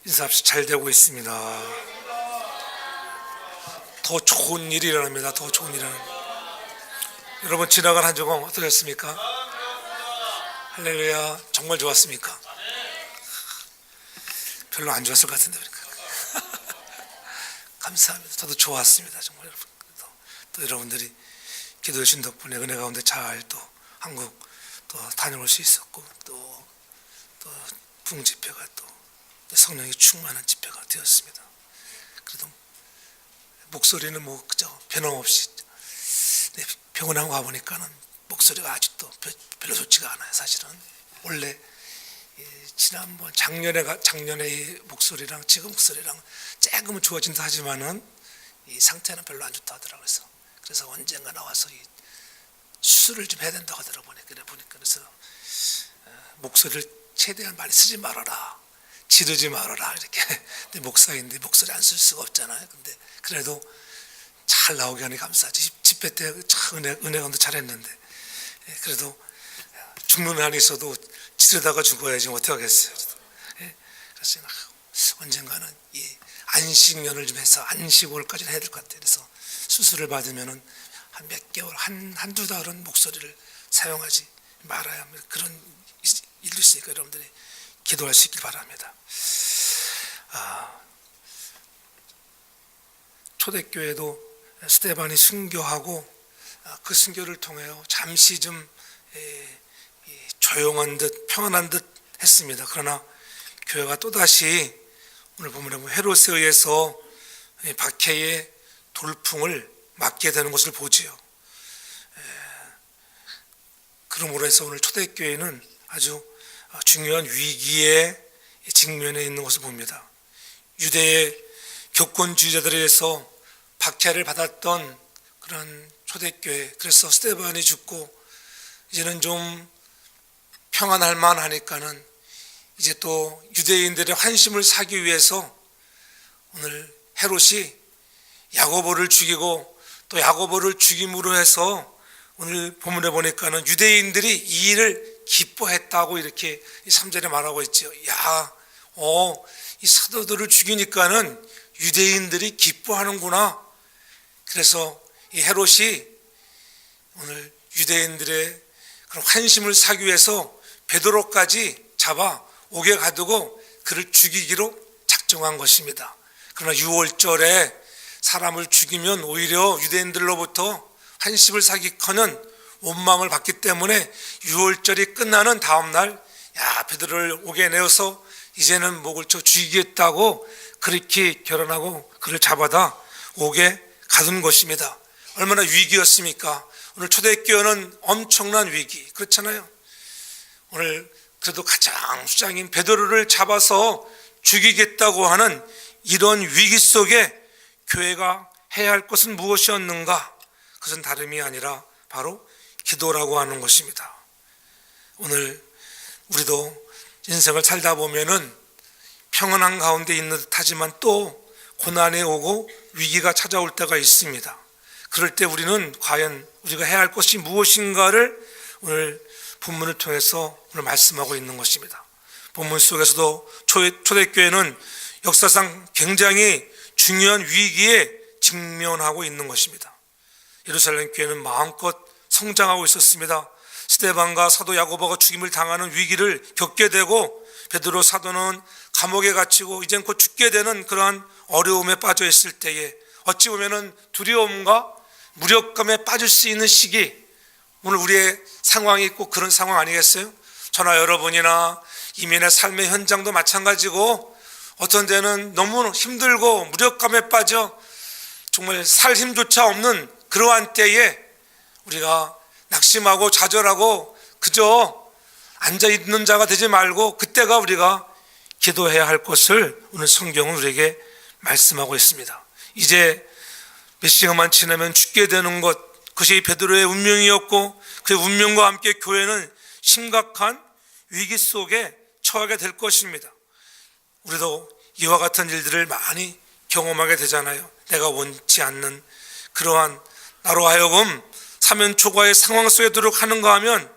인사합시다. 잘 되고 있습니다. 더 좋은 일이 일어납니다. 더 좋은 일이 일어납니다. 여러분, 지나간 한 주간 어떠셨습니까? 할렐루야. 정말 좋았습니까? 별로 안 좋았을 것 같은데. 감사합니다. 저도 좋았습니다. 정말 여러분. 또 여러분들이 기도해 주신 덕분에 은혜 가운데 잘 또 한국 또 다녀올 수 있었고, 또 부흥집회가 또 성령이 충만한 집회가 되었습니다. 그래도 목소리는 뭐 그저 변함없이, 병원에 가보니까는 목소리가 아직도 별로 좋지가 않아요. 사실은 원래 지난번 작년의 목소리랑 지금 목소리랑 조금은 좋아진다 하지만은 이 상태는 별로 안 좋다 하더라고요. 그래서 언젠가 나와서 이 수술을 좀 해야 된다고 하더라고요. 그래서 목소리를 최대한 많이 쓰지 말아라, 지르지 말아라 이렇게. 근데 목사인데 목소리 안 쓸 수가 없잖아요. 근데 그래도 잘 나오게 하니 감사하지. 집회 때 참 은혜 가운데 잘했는데, 그래도 죽는 한이 있어도 지르다가 죽어야지 어떻게 하겠어요. 그래서 언젠가는 이 안식년을 좀 해서 안식월까지는 해야 될 것 같아요. 그래서 수술을 받으면은 한 몇 개월, 한두 달은 목소리를 사용하지 말아야 합니다. 그런 일도 있으니까 여러분들이 기도할 수 있길 바랍니다. 초대교회도 스데반이 순교하고 그 순교를 통하여 잠시 좀 조용한 듯 평안한 듯 했습니다. 그러나 교회가 또다시 오늘 보면 헤롯에 의해서 박해의 돌풍을 맞게 되는 것을 보지요. 그러므로 해서 오늘 초대교회는 아주 중요한 위기에 직면해 있는 것을 봅니다. 유대의 교권주의자들에 의해서 박해를 받았던 그런 초대교회, 그래서 스데반이 죽고 이제는 좀 평안할 만하니까는 이제 또 유대인들의 환심을 사기 위해서 오늘 헤롯이 야고보를 죽이고 또 야고보를 죽임으로 해서 오늘 본문에 보니까는 유대인들이 이 일을 기뻐했다고 이렇게 3절에 말하고 있죠. 이 사도들을 죽이니까는 유대인들이 기뻐하는구나. 그래서 이 헤롯이 오늘 유대인들의 그런 환심을 사기 위해서 베드로까지 잡아 옥에 가두고 그를 죽이기로 작정한 것입니다. 그러나 6월절에 사람을 죽이면 오히려 유대인들로부터 환심을 사기커는 원망을 받기 때문에 6월절이 끝나는 다음날 베드로를 옥에 내어서 이제는 목을 쳐 죽이겠다고 그렇게 결혼하고 그를 잡아다 옥에 가둔 것입니다. 얼마나 위기였습니까? 오늘 초대교회는 엄청난 위기, 그렇잖아요. 오늘 그래도 가장 수장인 베드로를 잡아서 죽이겠다고 하는 이런 위기 속에 교회가 해야 할 것은 무엇이었는가? 그것은 다름이 아니라 바로 기도라고 하는 것입니다. 오늘 우리도 인생을 살다 보면은 평안한 가운데 있는 듯 하지만 또 고난이 오고 위기가 찾아올 때가 있습니다. 그럴 때 우리는 과연 우리가 해야 할 것이 무엇인가를 오늘 본문을 통해서 오늘 말씀하고 있는 것입니다. 본문 속에서도 초대교회는 역사상 굉장히 중요한 위기에 직면하고 있는 것입니다. 예루살렘 교회는 마음껏 성장하고 있었습니다. 스데반과 사도 야고보가 죽임을 당하는 위기를 겪게 되고 베드로 사도는 감옥에 갇히고 이젠 곧 죽게 되는 그러한 어려움에 빠져 있을 때에 어찌 보면은 두려움과 무력감에 빠질 수 있는 시기, 오늘 우리의 상황이 꼭 그런 상황 아니겠어요? 저나 여러분이나 이민의 삶의 현장도 마찬가지고 어떤 데는 너무 힘들고 무력감에 빠져 정말 살 힘조차 없는 그러한 때에 우리가 낙심하고 좌절하고 그저 앉아있는 자가 되지 말고 그때가 우리가 기도해야 할 것을 오늘 성경은 우리에게 말씀하고 있습니다. 이제 몇 시간만 지나면 죽게 되는 것, 그것이 베드로의 운명이었고 그 운명과 함께 교회는 심각한 위기 속에 처하게 될 것입니다. 우리도 이와 같은 일들을 많이 경험하게 되잖아요. 내가 원치 않는 그러한 나로 하여금 사면 초과의 상황 속에 들어가는가 하면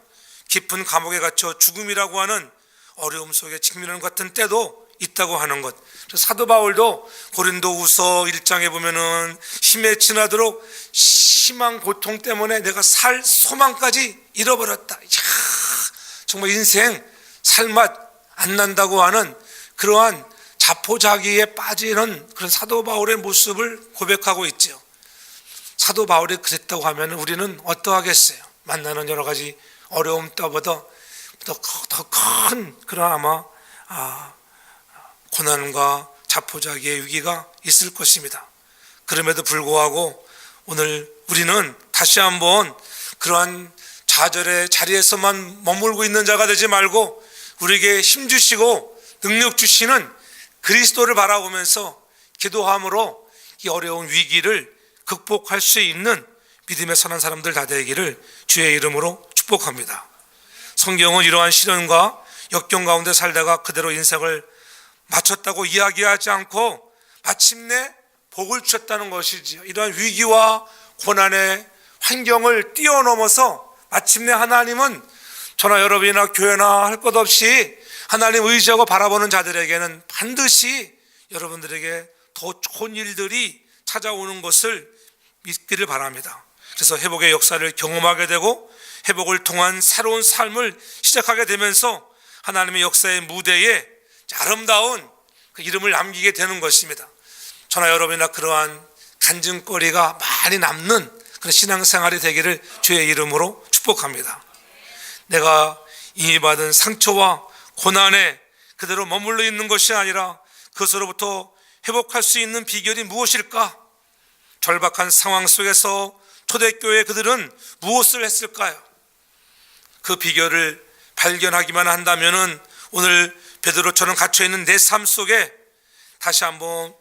깊은 감옥에 갇혀 죽음이라고 하는 어려움 속에 직면하는 같은 때도 있다고 하는 것. 사도 바울도 고린도후서 1장에 보면은 힘에 지나도록 심한 고통 때문에 내가 살 소망까지 잃어버렸다. 이야, 정말 인생 살맛 안 난다고 하는 그러한 자포자기에 빠지는 그런 사도 바울의 모습을 고백하고 있죠. 사도 바울이 그랬다고 하면 우리는 어떠하겠어요? 만나는 여러 가지 어려움 때보다 더 큰 그런 아마 고난과 자포자기의 위기가 있을 것입니다. 그럼에도 불구하고 오늘 우리는 다시 한번 그러한 좌절의 자리에서만 머물고 있는 자가 되지 말고 우리에게 힘 주시고 능력 주시는 그리스도를 바라보면서 기도함으로 이 어려운 위기를 극복할 수 있는 믿음의 선한 사람들 다 되기를 주의 이름으로 축복합니다. 성경은 이러한 시련과 역경 가운데 살다가 그대로 인생을 마쳤다고 이야기하지 않고 마침내 복을 주셨다는 것이지요. 이러한 위기와 고난의 환경을 뛰어넘어서 마침내 하나님은 저나 여러분이나 교회나 할 것 없이 하나님 의지하고 바라보는 자들에게는 반드시 여러분들에게 더 좋은 일들이 찾아오는 것을 믿기를 바랍니다. 그래서 회복의 역사를 경험하게 되고 회복을 통한 새로운 삶을 시작하게 되면서 하나님의 역사의 무대에 아름다운 그 이름을 남기게 되는 것입니다. 저나 여러분이나 그러한 간증거리가 많이 남는 그런 신앙생활이 되기를 주의 이름으로 축복합니다. 내가 이미 받은 상처와 고난에 그대로 머물러 있는 것이 아니라 그것으로부터 회복할 수 있는 비결이 무엇일까? 절박한 상황 속에서 초대교회 그들은 무엇을 했을까요? 그 비결을 발견하기만 한다면 오늘 베드로처럼 갇혀있는 내 삶 속에 다시 한번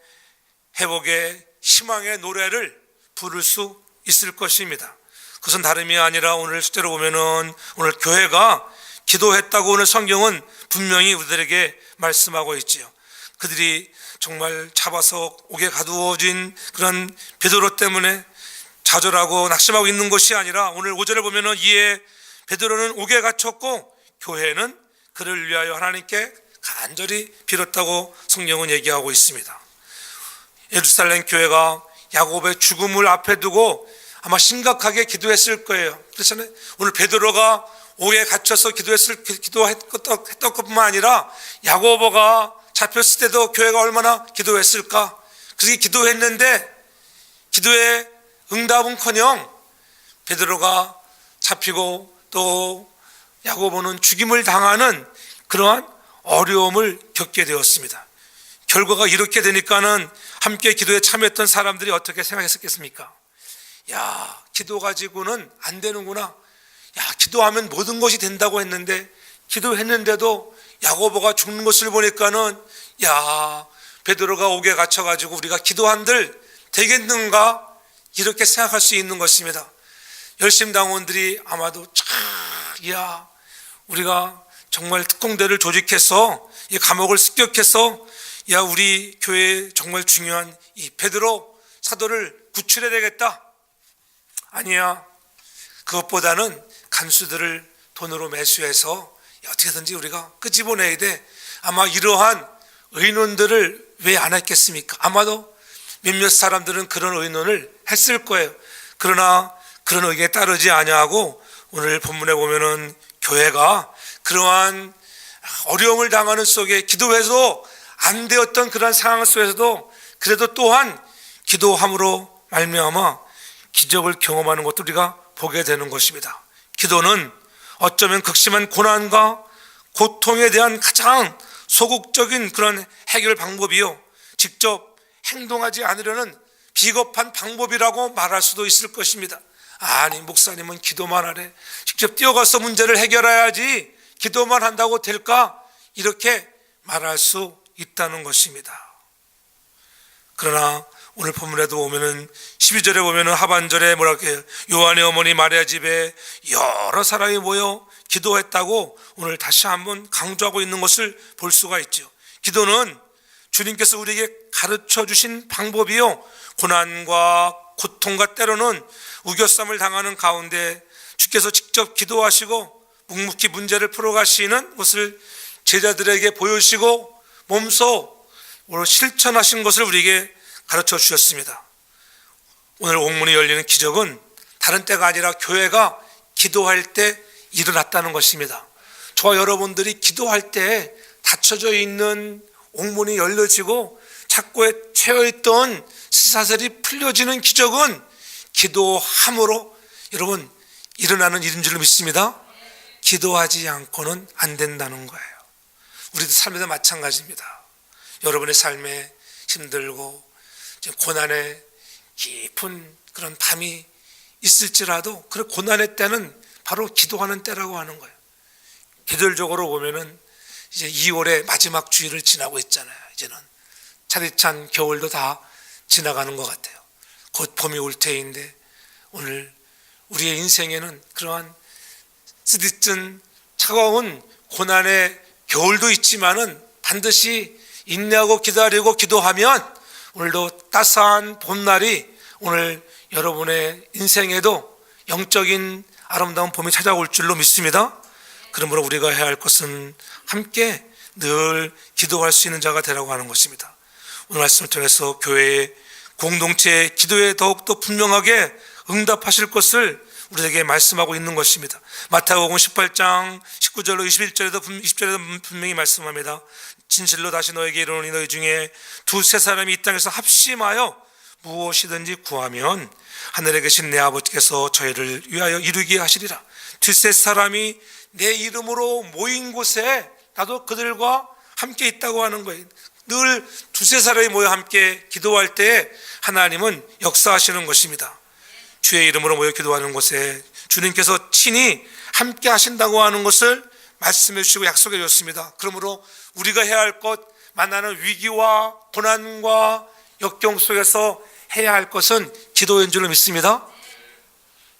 회복의 희망의 노래를 부를 수 있을 것입니다. 그것은 다름이 아니라 오늘 실제로 보면은 오늘 교회가 기도했다고 오늘 성경은 분명히 우리들에게 말씀하고 있지요. 그들이 정말 잡아서 옥에 가두어진 그런 베드로 때문에 좌절하고 낙심하고 있는 것이 아니라 오늘 5절을 보면은 이에 베드로는 옥에 갇혔고 교회는 그를 위하여 하나님께 간절히 빌었다고 성경은 얘기하고 있습니다. 예루살렘 교회가 야곱의 죽음을 앞에 두고 아마 심각하게 기도했을 거예요. 그렇잖아요. 오늘 베드로가 옥에 갇혀서 기도했던 것뿐만 아니라 야고보가 잡혔을 때도 교회가 얼마나 기도했을까. 그렇게 기도했는데 기도의 응답은커녕 베드로가 잡히고 또 야고보는 죽임을 당하는 그러한 어려움을 겪게 되었습니다. 결과가 이렇게 되니까는 함께 기도에 참여했던 사람들이 어떻게 생각했었겠습니까? 야, 기도 가지고는 안 되는구나. 야, 기도하면 모든 것이 된다고 했는데 기도했는데도 야고보가 죽는 것을 보니까는 야, 베드로가 옥에 갇혀가지고 우리가 기도한들 되겠는가? 이렇게 생각할 수 있는 것입니다. 열심당원들이 아마도 야, 우리가 정말 특공대를 조직해서 이 감옥을 습격해서 야, 우리 교회에 정말 중요한 이 베드로 사도를 구출해야 되겠다. 아니야. 그것보다는 간수들을 돈으로 매수해서 어떻게든지 우리가 끄집어내야 돼. 아마 이러한 의논들을 왜 안 했겠습니까? 아마도 몇몇 사람들은 그런 의논을 했을 거예요. 그러나 그런 의견에 따르지 아니하고 오늘 본문에 보면은 교회가 그러한 어려움을 당하는 속에 기도해서 안 되었던 그런 상황 속에서도 그래도 또한 기도함으로 말미암아 기적을 경험하는 것도 우리가 보게 되는 것입니다. 기도는 어쩌면 극심한 고난과 고통에 대한 가장 소극적인 그런 해결 방법이요, 직접 행동하지 않으려는 비겁한 방법이라고 말할 수도 있을 것입니다. 아니, 목사님은 기도만 하래. 직접 뛰어가서 문제를 해결해야지 기도만 한다고 될까? 이렇게 말할 수 있다는 것입니다. 그러나 오늘 본문에도 보면은 12절에 보면은 하반절에 뭐랄까 해요? 요한의 어머니 마리아 집에 여러 사람이 모여 기도했다고 오늘 다시 한번 강조하고 있는 것을 볼 수가 있죠. 기도는 주님께서 우리에게 가르쳐 주신 방법이요, 고난과 고통과 때로는 우겨쌈을 당하는 가운데 주께서 직접 기도하시고 묵묵히 문제를 풀어가시는 것을 제자들에게 보여주시고 몸소 오늘 실천하신 것을 우리에게 가르쳐 주셨습니다. 오늘 옥문이 열리는 기적은 다른 때가 아니라 교회가 기도할 때 일어났다는 것입니다. 저와 여러분들이 기도할 때 닫혀져 있는 옥문이 열려지고 착고에 채여있던 쇠사슬이 풀려지는 기적은 기도함으로 여러분 일어나는 일인 줄 믿습니다. 기도하지 않고는 안 된다는 거예요. 우리도 삶에도 마찬가지입니다. 여러분의 삶에 힘들고 고난의 깊은 그런 밤이 있을지라도 그 고난의 때는 바로 기도하는 때라고 하는 거예요. 계절적으로 보면은 이제 2월의 마지막 주일을 지나고 있잖아요. 이제는 차디찬 겨울도 다 지나가는 것 같아요. 곧 봄이 올 테인데 오늘 우리의 인생에는 그러한 쓰디쓴 차가운 고난의 겨울도 있지만은 반드시 인내하고 기다리고 기도하면 오늘도 따스한 봄날이 오늘 여러분의 인생에도 영적인 아름다운 봄이 찾아올 줄로 믿습니다. 그러므로 우리가 해야 할 것은 함께 늘 기도할 수 있는 자가 되라고 하는 것입니다. 오늘 말씀을 통해서 교회의 공동체의 기도에 더욱더 분명하게 응답하실 것을 우리에게 말씀하고 있는 것입니다. 마태복음 18장 19절로 20절에도 분명히 말씀합니다. 진실로 다시 너에게 이르노니 너희 중에 두세 사람이 이 땅에서 합심하여 무엇이든지 구하면 하늘에 계신 내 아버지께서 저희를 위하여 이루게 하시리라. 두세 사람이 내 이름으로 모인 곳에 나도 그들과 함께 있다고 하는 거예요. 늘 두세 사람이 모여 함께 기도할 때 하나님은 역사하시는 것입니다. 주의 이름으로 모여 기도하는 곳에 주님께서 친히 함께 하신다고 하는 것을 말씀해 주시고 약속해 주셨습니다. 그러므로 우리가 해야 할 것, 만나는 위기와 고난과 역경 속에서 해야 할 것은 기도인 줄로 믿습니다.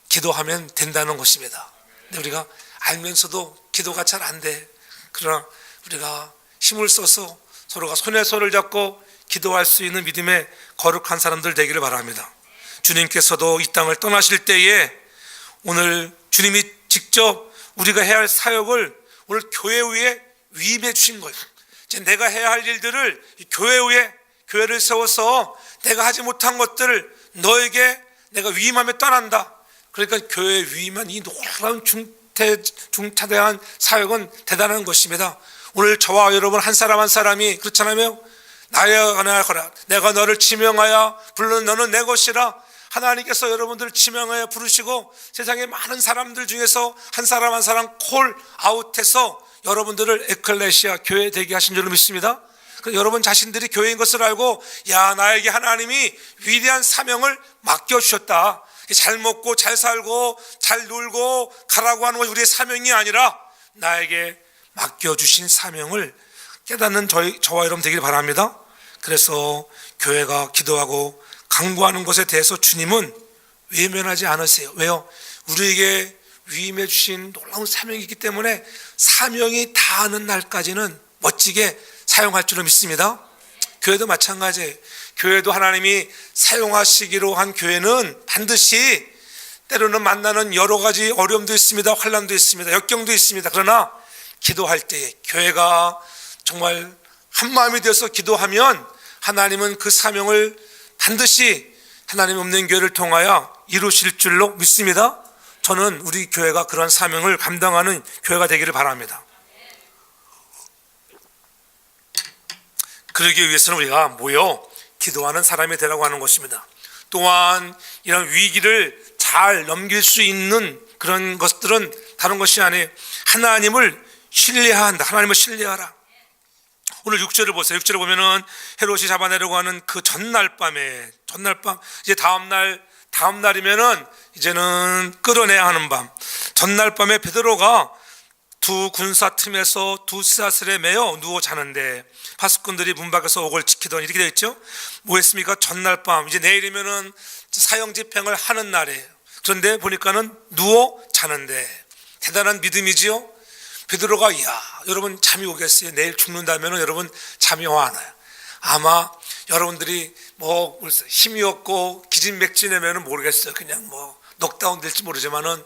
기도하면 된다는 것입니다. 근데 우리가 알면서도 기도가 잘 안 돼. 그러나 우리가 힘을 써서 서로가 손에 손을 잡고 기도할 수 있는 믿음의 거룩한 사람들 되기를 바랍니다. 주님께서도 이 땅을 떠나실 때에 오늘 주님이 직접 우리가 해야 할 사역을 오늘 교회 위에 위임해 주신 거예요. 이제 내가 해야 할 일들을 교회 위에 교회를 세워서 내가 하지 못한 것들을 너에게 내가 위임하며 떠난다. 그러니까 교회에 위임한 이 놀라운 중차대한 사역은 대단한 것입니다. 오늘 저와 여러분 한 사람 한 사람이 그렇잖아요. 나의 하나라 내가 너를 지명하여 부르는 너는 내 것이라. 하나님께서 여러분들을 지명하여 부르시고 세상의 많은 사람들 중에서 한 사람 한 사람 콜 아웃해서 여러분들을 에클레시아 교회 되게 하신 줄로 믿습니다. 여러분 자신들이 교회인 것을 알고 야 나에게 하나님이 위대한 사명을 맡겨주셨다. 잘 먹고 잘 살고 잘 놀고 가라고 하는 것이 우리의 사명이 아니라 나에게 맡겨주신 사명을 깨닫는 저와 여러분 되길 바랍니다. 그래서 교회가 기도하고 강구하는 것에 대해서 주님은 외면하지 않으세요. 왜요? 우리에게 위임해 주신 놀라운 사명이 있기 때문에 사명이 다하는 날까지는 멋지게 사용할 줄로 믿습니다. 교회도 마찬가지예요. 교회도 하나님이 사용하시기로 한 교회는 반드시 때로는 만나는 여러 가지 어려움도 있습니다. 환난도 있습니다. 역경도 있습니다. 그러나 기도할 때에 교회가 정말 한 마음이 되어서 기도하면 하나님은 그 사명을 반드시 하나님 없는 교회를 통하여 이루실 줄로 믿습니다. 저는 우리 교회가 그런 사명을 감당하는 교회가 되기를 바랍니다. 그러기 위해서는 우리가 모여 기도하는 사람이 되라고 하는 것입니다. 또한 이런 위기를 잘 넘길 수 있는 그런 것들은 다른 것이 아니에요. 하나님을 신뢰한다. 하나님을 신뢰하라. 오늘 6절을 보세요. 6절에 보면은 헤롯이 잡아내려고 하는 그 전날 밤 이제 다음 날이면은 이제는 끌어내야 하는 밤. 전날 밤에 베드로가 두 군사 틈에서 두 쇠사슬에 매여 누워 자는데 파수꾼들이 문 밖에서 옥을 지키더니 이렇게 되어 있죠. 뭐 했습니까? 전날 밤 이제 내일이면은 사형 집행을 하는 날이에요. 그런데 보니까는 누워 자는데 대단한 믿음이지요. 베드로가 여러분 잠이 오겠어요? 내일 죽는다면 여러분 잠이 와나요? 아마 여러분들이 뭐 힘이 없고 기진맥진하면 모르겠어요. 그냥 뭐 녹다운 될지 모르지만은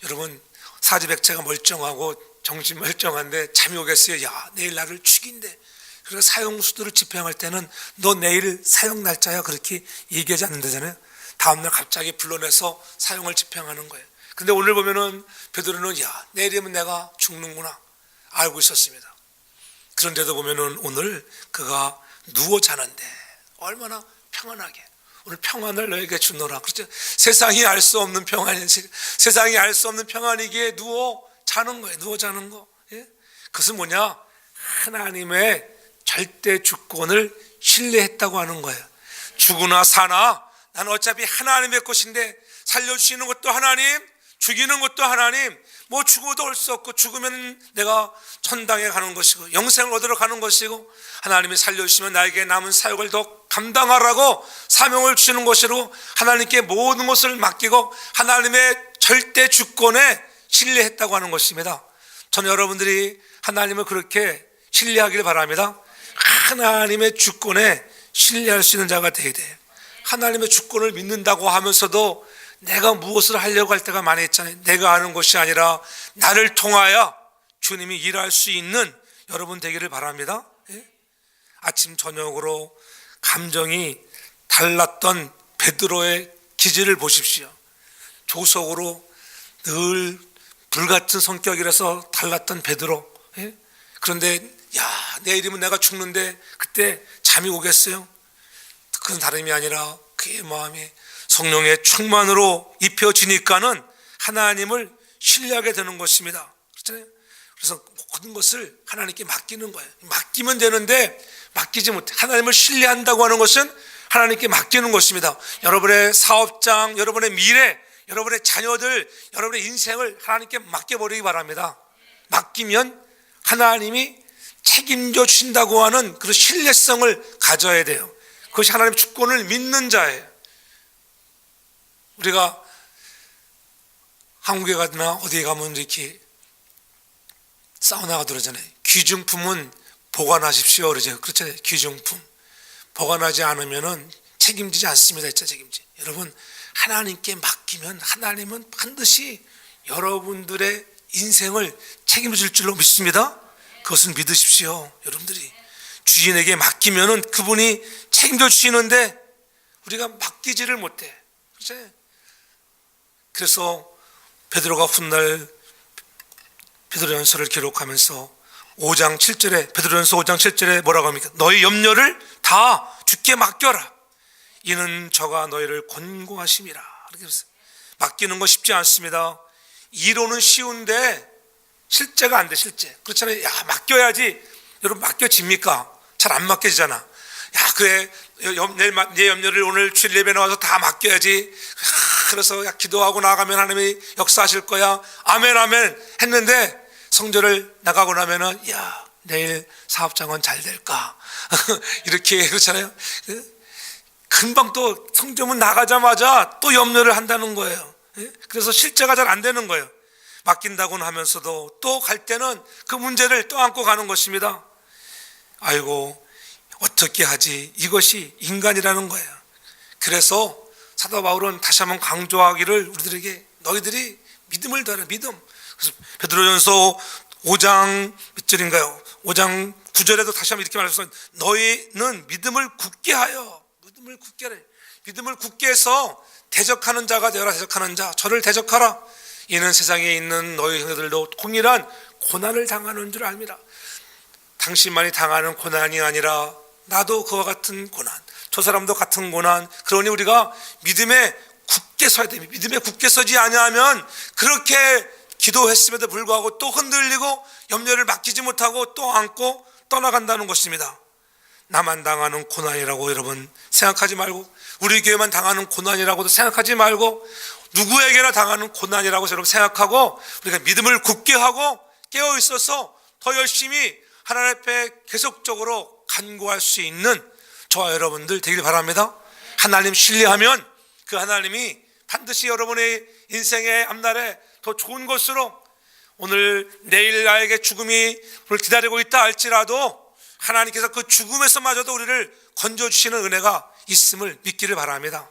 여러분 사지백체가 멀쩡하고 정신 멀쩡한데 잠이 오겠어요? 내일 나를 죽인대. 그래서 사형수들을 집행할 때는 너 내일 사형 날짜야 그렇게 얘기하지 않는다잖아요. 다음날 갑자기 불러내서 사형을 집행하는 거예요. 근데 오늘 보면은 베드로는 야 내일이면 내가 죽는구나 알고 있었습니다. 그런데도 보면은 오늘 그가 누워 자는데 얼마나 평안하게 오늘 평안을 너에게 주노라. 그렇죠? 세상이 알 수 없는 평안이 세상이 알 수 없는 평안이기에 누워 자는 거예요. 누워 자는 거. 예? 그것은 뭐냐? 하나님의 절대 주권을 신뢰했다고 하는 거예요. 죽으나 사나 나는 어차피 하나님의 것인데 살려주시는 것도 하나님, 죽이는 것도 하나님. 뭐 죽어도 올 수 없고 죽으면 내가 천당에 가는 것이고 영생을 얻으러 가는 것이고 하나님이 살려주시면 나에게 남은 사역을 더 감당하라고 사명을 주시는 것이고 하나님께 모든 것을 맡기고 하나님의 절대 주권에 신뢰했다고 하는 것입니다. 저는 여러분들이 하나님을 그렇게 신뢰하기를 바랍니다. 하나님의 주권에 신뢰할 수 있는 자가 되어야 돼요. 하나님의 주권을 믿는다고 하면서도 내가 무엇을 하려고 할 때가 많이 있잖아요. 내가 하는 것이 아니라 나를 통하여 주님이 일할 수 있는 여러분 되기를 바랍니다. 예? 아침 저녁으로 감정이 달랐던 베드로의 기질을 보십시오. 조속으로 늘 불같은 성격이라서 달랐던 베드로. 예? 그런데 야 내일이면 내가 죽는데 그때 잠이 오겠어요? 그건 다름이 아니라 그의 마음이 성령의 충만으로 입혀지니까는 하나님을 신뢰하게 되는 것입니다. 그렇잖아요. 그래서 모든 것을 하나님께 맡기는 거예요. 맡기면 되는데 맡기지 못해. 하나님을 신뢰한다고 하는 것은 하나님께 맡기는 것입니다. 여러분의 사업장, 여러분의 미래, 여러분의 자녀들, 여러분의 인생을 하나님께 맡겨버리기 바랍니다. 맡기면 하나님이 책임져 주신다고 하는 그런 신뢰성을 가져야 돼요. 그것이 하나님의 주권을 믿는 자예요. 우리가 한국에 가거나 어디에 가면 이렇게 사우나가 들어오잖아요. 귀중품은 보관하십시오 그러죠. 그렇잖아요. 귀중품 보관하지 않으면은 책임지지 않습니다. 진짜 책임지. 여러분 하나님께 맡기면 하나님은 반드시 여러분들의 인생을 책임질 줄로 믿습니다. 그것을 믿으십시오. 여러분들이 주인에게 맡기면은 그분이 책임져 주시는데 우리가 맡기지를 못해. 그렇잖아요. 그래서 베드로가 훗날 베드로전서를 기록하면서 5장 7절에 베드로전서 5장 7절에 뭐라고 합니까? 너희 염려를 다 주께 맡겨라. 이는 저가 너희를 권고하심이라. 이렇게 했어요. 맡기는 거 쉽지 않습니다. 이론은 쉬운데 실제가 안 돼. 실제 그렇잖아요. 야 맡겨야지. 여러분 맡겨집니까? 잘 안 맡겨지잖아. 야 그래 내 염려를 오늘 주일 예배 나와서 다 맡겨야지. 그래서 기도하고 나가면 하나님이 역사하실 거야. 아멘 아멘 했는데 성전을 나가고 나면은 야 내일 사업장은 잘 될까 이렇게 그렇잖아요. 금방 또 성전문 나가자마자 또 염려를 한다는 거예요. 그래서 실제가 잘 안 되는 거예요. 맡긴다고는 하면서도 또 갈 때는 그 문제를 또 안고 가는 것입니다. 아이고 어떻게 하지? 이것이 인간이라는 거예요. 그래서 사도 바울은 다시 한번 강조하기를 우리들에게 너희들이 믿음을 더하라. 믿음. 그래서 베드로전서 5장 몇 절인가요? 5장 9절에도 다시 한번 이렇게 말해서 너희는 믿음을 굳게 하여 믿음을 굳게 하래. 믿음을 굳게 해서 대적하는 자가 되어라. 대적하는 자 저를 대적하라. 이는 세상에 있는 너희 형제들도 동일한 고난을 당하는 줄 압니다. 당신만이 당하는 고난이 아니라 나도 그와 같은 고난, 저 사람도 같은 고난. 그러니 우리가 믿음에 굳게 서야 됩니다. 믿음에 굳게 서지 아니하면 그렇게 기도했음에도 불구하고 또 흔들리고 염려를 맡기지 못하고 또 안고 떠나간다는 것입니다. 나만 당하는 고난이라고 여러분 생각하지 말고, 우리 교회만 당하는 고난이라고도 생각하지 말고, 누구에게나 당하는 고난이라고 여러분 생각하고 우리가 믿음을 굳게 하고 깨어 있어서 더 열심히 하나님 앞에 계속적으로 간구할 수 있는 저와 여러분들 되길 바랍니다. 하나님 신뢰하면 그 하나님이 반드시 여러분의 인생의 앞날에 더 좋은 것으로, 오늘 내일 나에게 죽음이 기다리고 있다 할지라도 하나님께서 그 죽음에서마저도 우리를 건져주시는 은혜가 있음을 믿기를 바랍니다.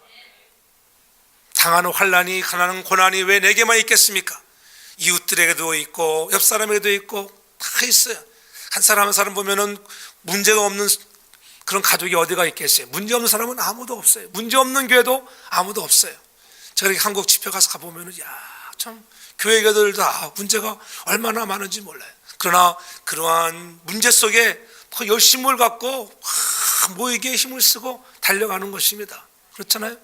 당하는 환난이, 가난한 고난이 왜 내게만 있겠습니까? 이웃들에게도 있고 옆 사람에게도 있고 다 있어요. 한 사람 한 사람 보면은 문제가 없는 그런 가족이 어디가 있겠어요? 문제 없는 사람은 아무도 없어요. 문제 없는 교회도 아무도 없어요. 제가 이렇게 한국 집회 가서 가보면은, 참, 교회들도 다 문제가 얼마나 많은지 몰라요. 그러나 그러한 문제 속에 더 열심을 갖고 모이게 힘을 쓰고 달려가는 것입니다. 그렇잖아요.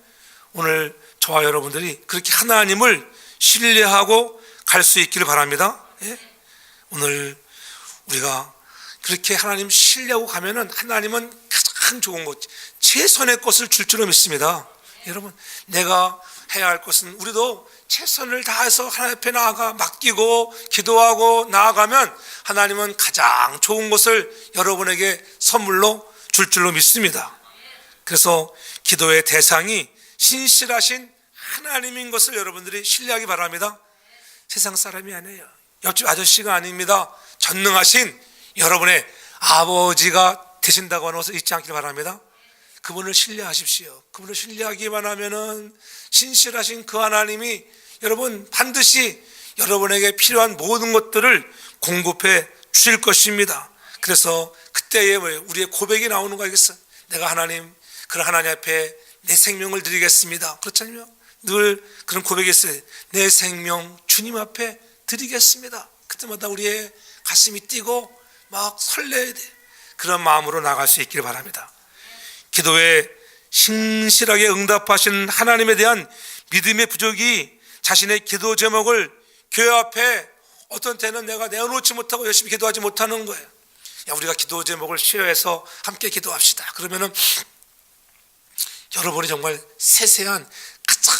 오늘 저와 여러분들이 그렇게 하나님을 신뢰하고 갈 수 있기를 바랍니다. 예? 오늘 우리가 그렇게 하나님 신뢰하고 가면은 하나님은 가장 좋은 것, 최선의 것을 줄 줄로 믿습니다. 여러분, 내가 해야 할 것은 우리도 최선을 다해서 하나님 앞에 나아가 맡기고 기도하고 나아가면 하나님은 가장 좋은 것을 여러분에게 선물로 줄 줄로 믿습니다. 그래서 기도의 대상이 신실하신 하나님인 것을 여러분들이 신뢰하기 바랍니다. 세상 사람이 아니에요. 옆집 아저씨가 아닙니다. 전능하신 여러분의 아버지가 되신다고 하는 것을 잊지 않기를 바랍니다. 그분을 신뢰하십시오. 그분을 신뢰하기만 하면은 신실하신 그 하나님이 여러분 반드시 여러분에게 필요한 모든 것들을 공급해 주실 것입니다. 그래서 그때에 우리의 고백이 나오는 거겠어요. 내가 하나님, 그런 하나님 앞에 내 생명을 드리겠습니다. 그렇잖아요. 늘 그런 고백이 있어요. 내 생명 주님 앞에 드리겠습니다. 그때마다 우리의 가슴이 뛰고 막 설레야 돼. 그런 마음으로 나갈 수 있기를 바랍니다. 기도에 신실하게 응답하신 하나님에 대한 믿음의 부족이 자신의 기도 제목을 교회 앞에 어떤 때는 내가 내어놓지 못하고 열심히 기도하지 못하는 거예요. 우리가 기도 제목을 쉐어해서 함께 기도합시다. 그러면은 여러분이 정말 세세한 가장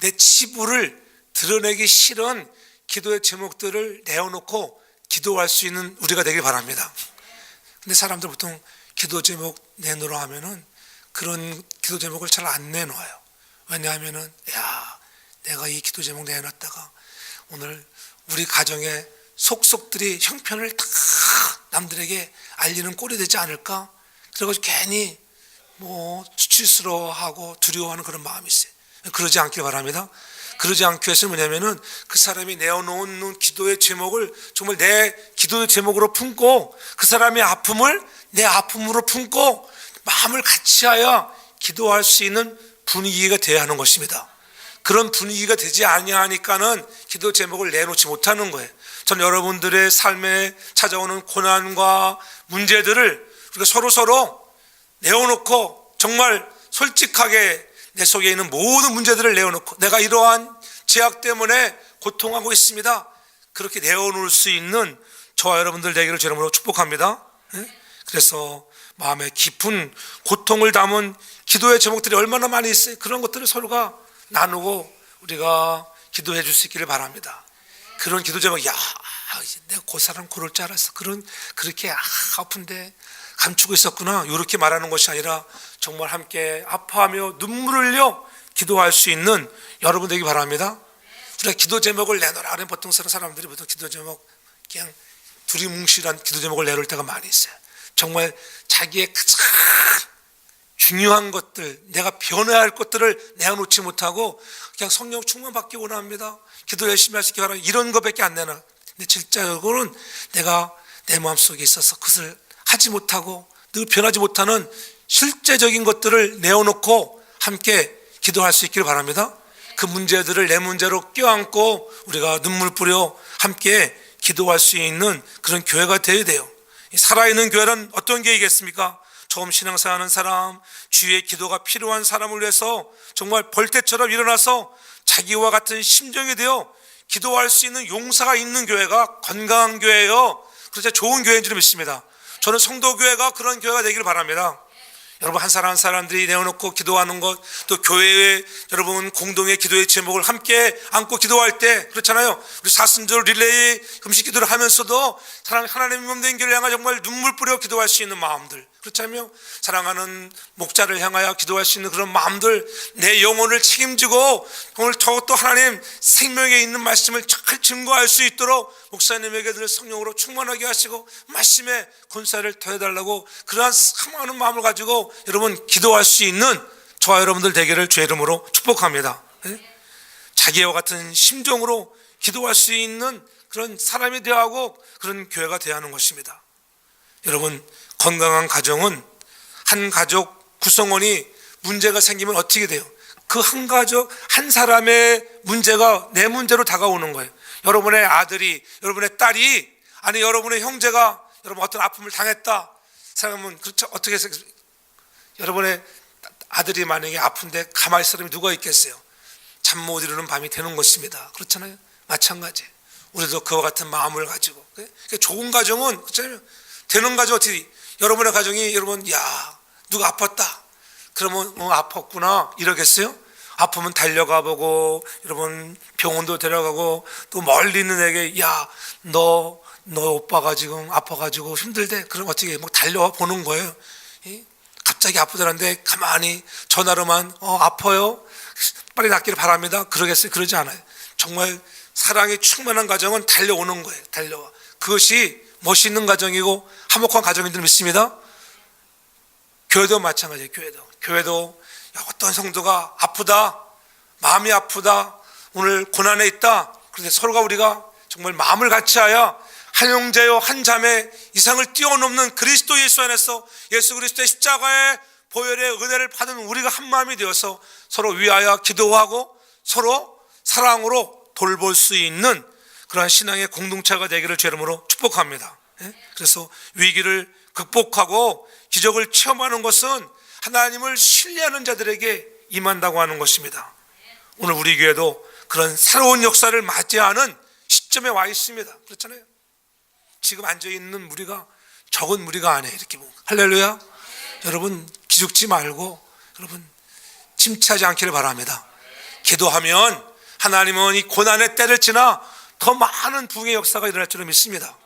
내 치부를 드러내기 싫은 기도의 제목들을 내어놓고 기도할 수 있는 우리가 되길 바랍니다. 근데 사람들 보통 기도 제목 내놓으라 하면은 그런 기도 제목을 잘 안 내놓아요. 왜냐하면은 내가 이 기도 제목 내놨다가 오늘 우리 가정의 속속들이 형편을 다 남들에게 알리는 꼴이 되지 않을까? 그래가지고 괜히 수치스러워하고 두려워하는 그런 마음이 있어요. 그러지 않길 바랍니다. 그러지 않기 위해서는 뭐냐면은 그 사람이 내어놓은 기도의 제목을 정말 내 기도의 제목으로 품고 그 사람의 아픔을 내 아픔으로 품고 마음을 같이하여 기도할 수 있는 분위기가 되어야 하는 것입니다. 그런 분위기가 되지 아니하니까는 기도 제목을 내놓지 못하는 거예요. 저는 여러분들의 삶에 찾아오는 고난과 문제들을 우리가 서로 내어놓고 정말 솔직하게 내 속에 있는 모든 문제들을 내어놓고 내가 이러한 죄악 때문에 고통하고 있습니다. 그렇게 내어놓을 수 있는 저와 여러분들 되기를 주님으로 축복합니다. 그래서 마음에 깊은 고통을 담은 기도의 제목들이 얼마나 많이 있어요. 그런 것들을 서로가 나누고 우리가 기도해 줄 수 있기를 바랍니다. 그런 기도 제목, 내가 그 사람 고를 줄 알았어. 그렇게 아픈데 감추고 있었구나. 이렇게 말하는 것이 아니라 정말 함께 아파하며 눈물을 흘려 기도할 수 있는 여러분 되기 바랍니다. 우리가 기도 제목을 내놓으라 하면 보통 사람들이 보통 기도 제목 그냥 두리뭉실한 기도 제목을 내놓을 때가 많이 있어요. 정말 자기의 가장 중요한 것들, 내가 변해야 할 것들을 내어놓지 못하고 그냥 성령 충만 받기 원합니다. 기도 열심히 할 수 있게 바랍니다. 이런 것밖에 안 내놔. 근데 실제로는 내가 내 마음속에 있어서 그것을 하지 못하고 늘 변하지 못하는 실제적인 것들을 내어놓고 함께 기도할 수 있기를 바랍니다. 그 문제들을 내 문제로 껴안고 우리가 눈물 뿌려 함께 기도할 수 있는 그런 교회가 되어야 돼요. 살아있는 교회는 어떤 교회이겠습니까? 처음 신앙생활하는 사람, 주의 기도가 필요한 사람을 위해서 정말 벌떼처럼 일어나서 자기와 같은 심정이 되어 기도할 수 있는 용사가 있는 교회가 건강한 교회예요. 그래서 좋은 교회인 줄 믿습니다. 저는 성도교회가 그런 교회가 되기를 바랍니다. 여러분 한 사람 한 사람들이 내어놓고 기도하는 것, 또 교회의 여러분 공동의 기도의 제목을 함께 안고 기도할 때 그렇잖아요. 우리 사순절 릴레이 금식 기도를 하면서도 하나님의 몸된 교회를 향해 정말 눈물 뿌려 기도할 수 있는 마음들, 그렇잖아요. 사랑하는 목자를 향하여 기도할 수 있는 그런 마음들, 내 영혼을 책임지고 오늘 또 하나님 생명에 있는 말씀을 잘 증거할 수 있도록 목사님에게 늘 성령으로 충만하게 하시고 말씀에 권세를 더해달라고 그러한 사모하는 마음을 가지고 여러분 기도할 수 있는 저와 여러분들 되기를 주의 이름으로 축복합니다. 자기와 같은 심정으로 기도할 수 있는 그런 사람이 되어야 하고 그런 교회가 되어야 하는 것입니다. 여러분 건강한 가정은 한 가족 구성원이 문제가 생기면 어떻게 돼요? 그 한 가족 한 사람의 문제가 내 문제로 다가오는 거예요. 여러분의 아들이, 여러분의 딸이, 아니 여러분의 형제가 여러분 어떤 아픔을 당했다 생각하면 그렇죠? 어떻게 생각해요? 여러분의 아들이 만약에 아픈데 가만히 있을 사람이 누가 있겠어요? 잠 못 이루는 밤이 되는 것입니다. 그렇잖아요. 마찬가지. 우리도 그와 같은 마음을 가지고 좋은 가정은 그렇잖아요. 되는 가정 어떻게 여러분의 가정이 여러분 야 누가 아팠다 그러면 아팠구나 이러겠어요? 아프면 달려가 보고 여러분 병원도 데려가고 또 멀리 있는 애에게 야 너 오빠가 지금 아파가지고 힘들대 그럼 어떻게 막 달려와 보는 거예요. 갑자기 아프다는데 가만히 전화로만 아파요 빨리 낫기를 바랍니다 그러겠어요? 그러지 않아요. 정말 사랑이 충만한 가정은 달려오는 거예요. 달려와. 그것이 멋있는 가정이고 화목한 가정인 줄 믿습니다. 교회도 마찬가지예요. 교회도 어떤 성도가 아프다 마음이 아프다 오늘 고난에 있다 그런데 서로가 우리가 정말 마음을 같이하여 한 형제요 한 자매 이상을 뛰어넘는 그리스도 예수 안에서 예수 그리스도의 십자가의 보혈의 은혜를 받은 우리가 한 마음이 되어서 서로 위하여 기도하고 서로 사랑으로 돌볼 수 있는 그러한 신앙의 공동체가 되기를 주 이름으로 축복합니다. 그래서 위기를 극복하고 기적을 체험하는 것은 하나님을 신뢰하는 자들에게 임한다고 하는 것입니다. 오늘 우리 교회도 그런 새로운 역사를 맞이하는 시점에 와 있습니다. 그렇잖아요. 지금 앉아있는 무리가 적은 무리가 아니에요. 이렇게 보면 할렐루야. 여러분 기죽지 말고 여러분 침체하지 않기를 바랍니다. 기도하면 하나님은 이 고난의 때를 지나 더 많은 부흥의 역사가 일어날 줄을 믿습니다.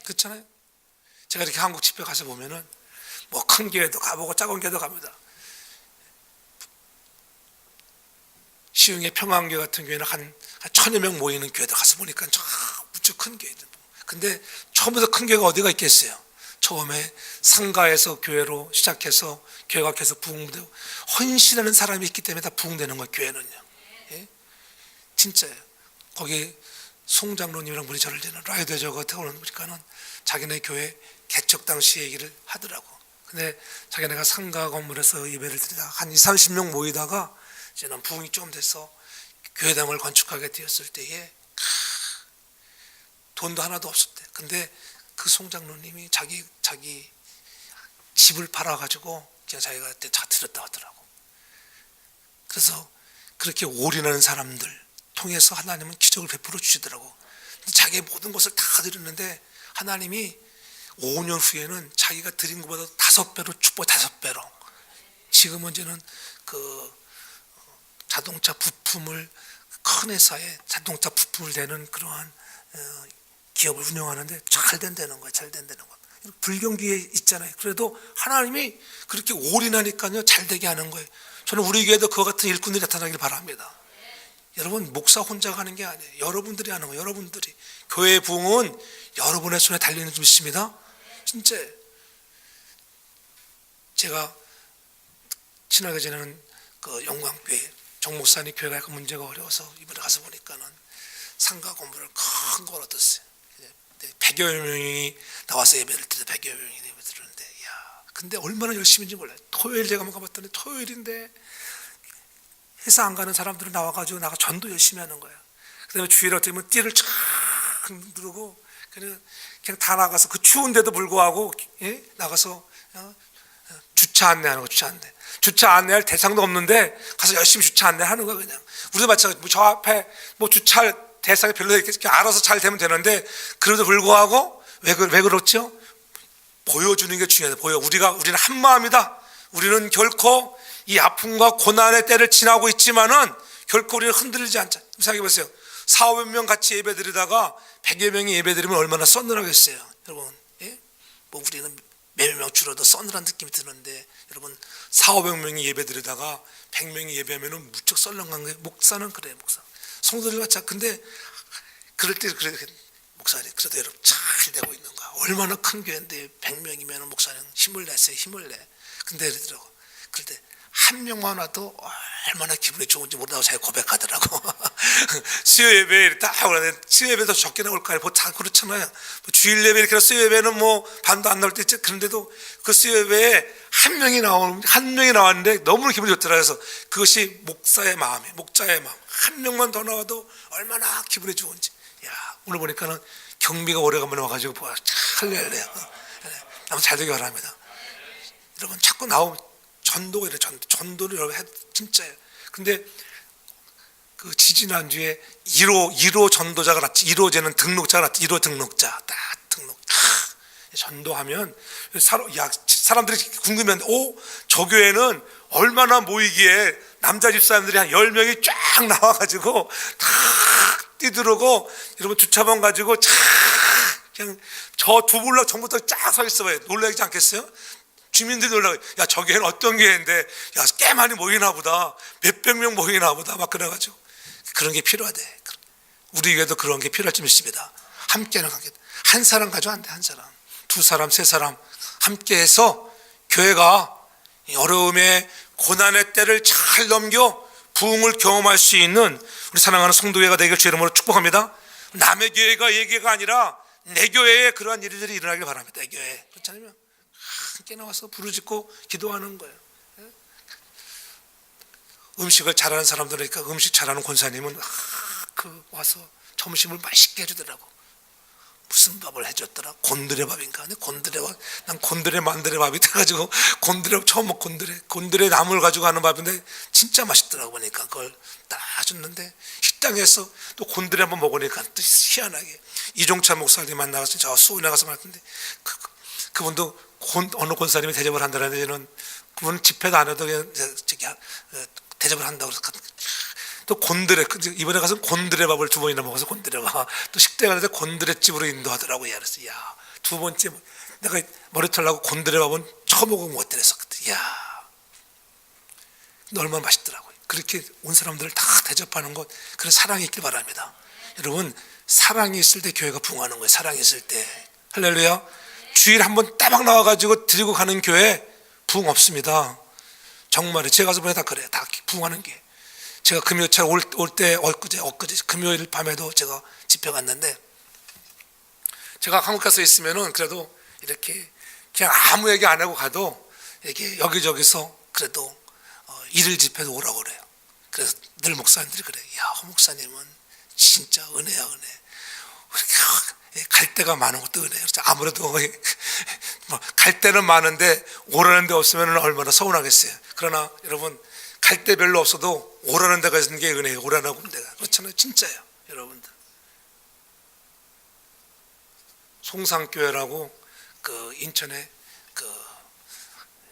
그렇잖아요. 제가 이렇게 한국 집회 가서 보면은 뭐 큰 교회도 가보고 작은 교회도 갑니다. 시흥의 평안교회 같은 교회는 한 1000여 명 모이는 교회도 가서 보니까 무척 큰 교회들. 근데 처음부터 큰 교회가 어디가 있겠어요? 처음에 상가에서 교회로 시작해서 교회가 계속 부흥되고 헌신하는 사람이 있기 때문에 다 부흥되는 거예요. 교회는요. 예? 진짜예요. 거기 송장로님이랑 분이 저를 되는 라이더 저거 태우는 보니까는 자기네 교회 개척 당시 얘기를 하더라고. 근데 자기네가 상가 건물에서 예배를 드리다가 한 20-30명 모이다가 이제는 부흥이 좀 돼서 교회당을 건축하게 되었을 때에 돈도 하나도 없었대. 근데 그 송장로님이 자기 집을 팔아가지고 그냥 자기가 그때 다 드렸다 하더라고. 그래서 그렇게 올인하는 사람들 통해서 하나님은 기적을 베풀어 주시더라고. 자기의 모든 것을 다 드렸는데 하나님이 5년 후에는 자기가 드린 것보다 5배로 축복 5배로. 지금은 이제는 그 자동차 부품을 큰 회사에 자동차 부품을 내는 그러한 기업을 운영하는데 잘 된다는 거예요. 잘 된다는 거. 불경기에 있잖아요. 그래도 하나님이 그렇게 올인하니까요 잘 되게 하는 거예요. 저는 우리 교회도 그와 같은 일꾼들이 나타나길 바랍니다. 여러분 목사 혼자 가는 게 아니에요. 여러분들이 하는 거예요. 여러분들이. 교회의 부흥은 여러분의 손에 달리는 줄 믿습니다. 진짜 제가 친하게 지내는 그 영광교회 정 목사님 교회가 약간 문제가 어려워서 이번에 가서 보니까는 상가 건물을 큰 걸 얻었어요. 100여 명이 나와서 예배를 드려 100여 명이 예배 드리는데 야 근데 얼마나 열심인지 몰라요. 토요일 제가 한번 가봤더니 토요일인데 회사 안 가는 사람들은 나와가지고 나가 전도 열심히 하는 거예요. 그 다음에 주일에 어떻게 보면 띠를 쫙 누르고 그냥 다 나가서 그 추운데도 불구하고 나가서 주차 안내하는 거. 주차 안내할 대상도 없는데 가서 열심히 주차 안내하는 거. 그냥 우리도 마찬가지. 저 앞에 뭐 주차할 대상이 별로 이렇게 알아서 잘 되면 되는데 그래도 불구하고 왜 그렇죠? 보여주는 게 중요해요. 우리는 한 마음이다. 우리는 결코 이 아픔과 고난의 때를 지나고 있지만은 결코 우리는 흔들리지 않자. 생각해 보세요. 4-500명 같이 예배드리다가 100여 명이 예배드리면 얼마나 서늘하겠어요. 여러분, 예? 뭐 우리는 몇몇 명 줄어도 서늘한 느낌이 드는데 여러분 4-500명이 예배드리다가 100명이 예배하면 무척 썰렁한 거예요. 목사는 그래요. 목사. 성도들 같이. 근데 그럴 때 그래 목사님 그래도 여러분 잘 되고 있는 거야. 얼마나 큰 교회인데 100명이면 목사님 힘을 냈어요. 힘을 내. 근데 그러더라고. 그럴 때 한 명만 와도 얼마나 기분이 좋은지 모른다고 자기가 고백하더라고. 수요 예배에 딱 오는데 수요 예배도 적게 나올까요? 다 그렇잖아요. 뭐 주일 예배 이렇게 수요 예배는 뭐 반도 안 나올 때 있죠. 그런데도 그 수요 예배에 한 명이 나왔는데 너무 기분이 좋더라. 그래서 그것이 목사의 마음이에요. 목자의 마음. 한 명만 더 나와도 얼마나 기분이 좋은지. 야, 오늘 보니까는 경비가 오래간만에 와가지고 할렐루야. 아무 잘 되길 바랍니다. 여러분 자꾸 나오면 전도가 이래. 전도를 여러분 해 진짜예요. 근데 그 지지난주에 1호 전도자가 났지. 1호제는 등록자가 났지. 1호 등록자 딱 등록 전도하면 사람들이 궁금해하는데 저 교회는 얼마나 모이기에 남자 집사님들이 한 10명이 쫙 나와가지고 다 뛰들어오고 여러분 주차번 가지고 그냥 저 두 블럭 전부터 쫙 서 있어봐요. 놀라지 않겠어요? 주민들이 놀라요. 야, 저 교회는 어떤 교회인데, 야, 꽤 많이 모이나 보다. 몇백 명 모이나 보다. 막 그래가지고. 그런 게 필요하대. 우리 교회도 그런 게 필요할 줄 믿습니다. 함께는 관계. 한 사람 가지고 안 돼, 한 사람. 두 사람, 세 사람. 함께해서 교회가 어려움의 고난의 때를 잘 넘겨 부흥을 경험할 수 있는 우리 사랑하는 성도회가 되기를 주의 이름으로 축복합니다. 남의 교회가 얘기가 아니라 내 교회에 그러한 일들이 일어나길 바랍니다. 내 교회에. 그렇지 않으면 함께 나와서 부르짖고 기도하는 거예요. 음식을 잘하는 사람들이니까 음식 잘하는 권사님은 와서 점심을 맛있게 해주더라고. 무슨 밥을 해줬더라? 곤드레 밥인가? 난 곤드레 만드레 밥이 돼가지고 곤드레 처음 먹 곤드레 나물 가지고 하는 밥인데 진짜 맛있더라고. 보니까 그걸 딱 줬는데 식당에서 또 곤드레 한번 먹으니까 또 희한하게 이종찬 목사님 만나서 저 수원에 가서 말했는데 그분도 어느 권사님이 대접을 한다는데 저는 그분 집회도 안 해도 그냥 대접을 한다고 그래서 또 곤드레 이번에 가서 곤드레 밥을 2번이나 먹어서 곤드레밥 또 식당에 가는데 곤드레 집으로 인도하더라고요. 그래서 야, 2번째 내가 머리 털라고 곤드레 밥은 처음 먹으면 못 되랬어. 야, 얼마나 맛있더라고요. 그렇게 온 사람들을 다 대접하는 것, 그런 사랑이 있길 바랍니다. 여러분, 사랑이 있을 때 교회가 부흥하는 거예요. 사랑이 있을 때. 할렐루야. 주일 한번 따박 나와가지고 드리고 가는 교회 부흥 없습니다. 정말에 제가 가서 보니 다 그래요. 다 부흥하는 게. 제가 금요일에 올 때 엊그제 금요일 밤에도 제가 집회 갔는데, 제가 한국 가서 있으면은 그래도 이렇게 그냥 아무 얘기 안 하고 가도 이렇게 여기저기서 그래도 일일 집회도 오라고 그래요. 그래서 늘 목사님들이 그래요. 야, 허 목사님은 진짜 은혜야, 은혜. 갈 데가 많은 것도 은혜예요. 아무래도 갈 데는 많은데 오라는 데 없으면 얼마나 서운하겠어요. 그러나 여러분, 갈 데 별로 없어도 오라는 데가 있는 게 은혜예요. 오라는 데가. 그렇잖아요. 진짜예요. 여러분들. 송산교회라고 그 인천에 그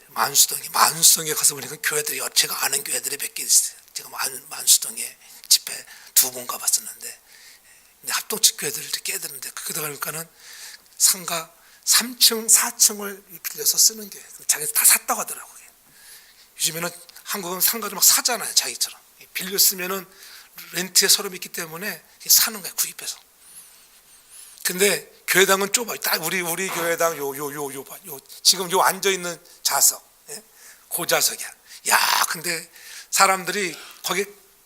만수동에 가서 보니까 교회들이 제가 아는 교회들이 몇 개 있어요. 제가 만수동에 집회 2번 가봤었는데, 합동집 교회들 이렇게 깨드는데 그러다 보니까는 상가 3층, 4층을 빌려서 쓰는 게 자기가 다 샀다고 하더라고요. 요즘에는 한국은 상가를 막 사잖아요. 자기처럼 빌려 쓰면은 렌트에 서름이 있기 때문에 사는 거예요. 구입해서. 근데 교회당은 좁아요. 딱 우리 교회당 지금 요 앉아 있는 좌석, 그 좌석이야. 야, 근데 사람들이 거기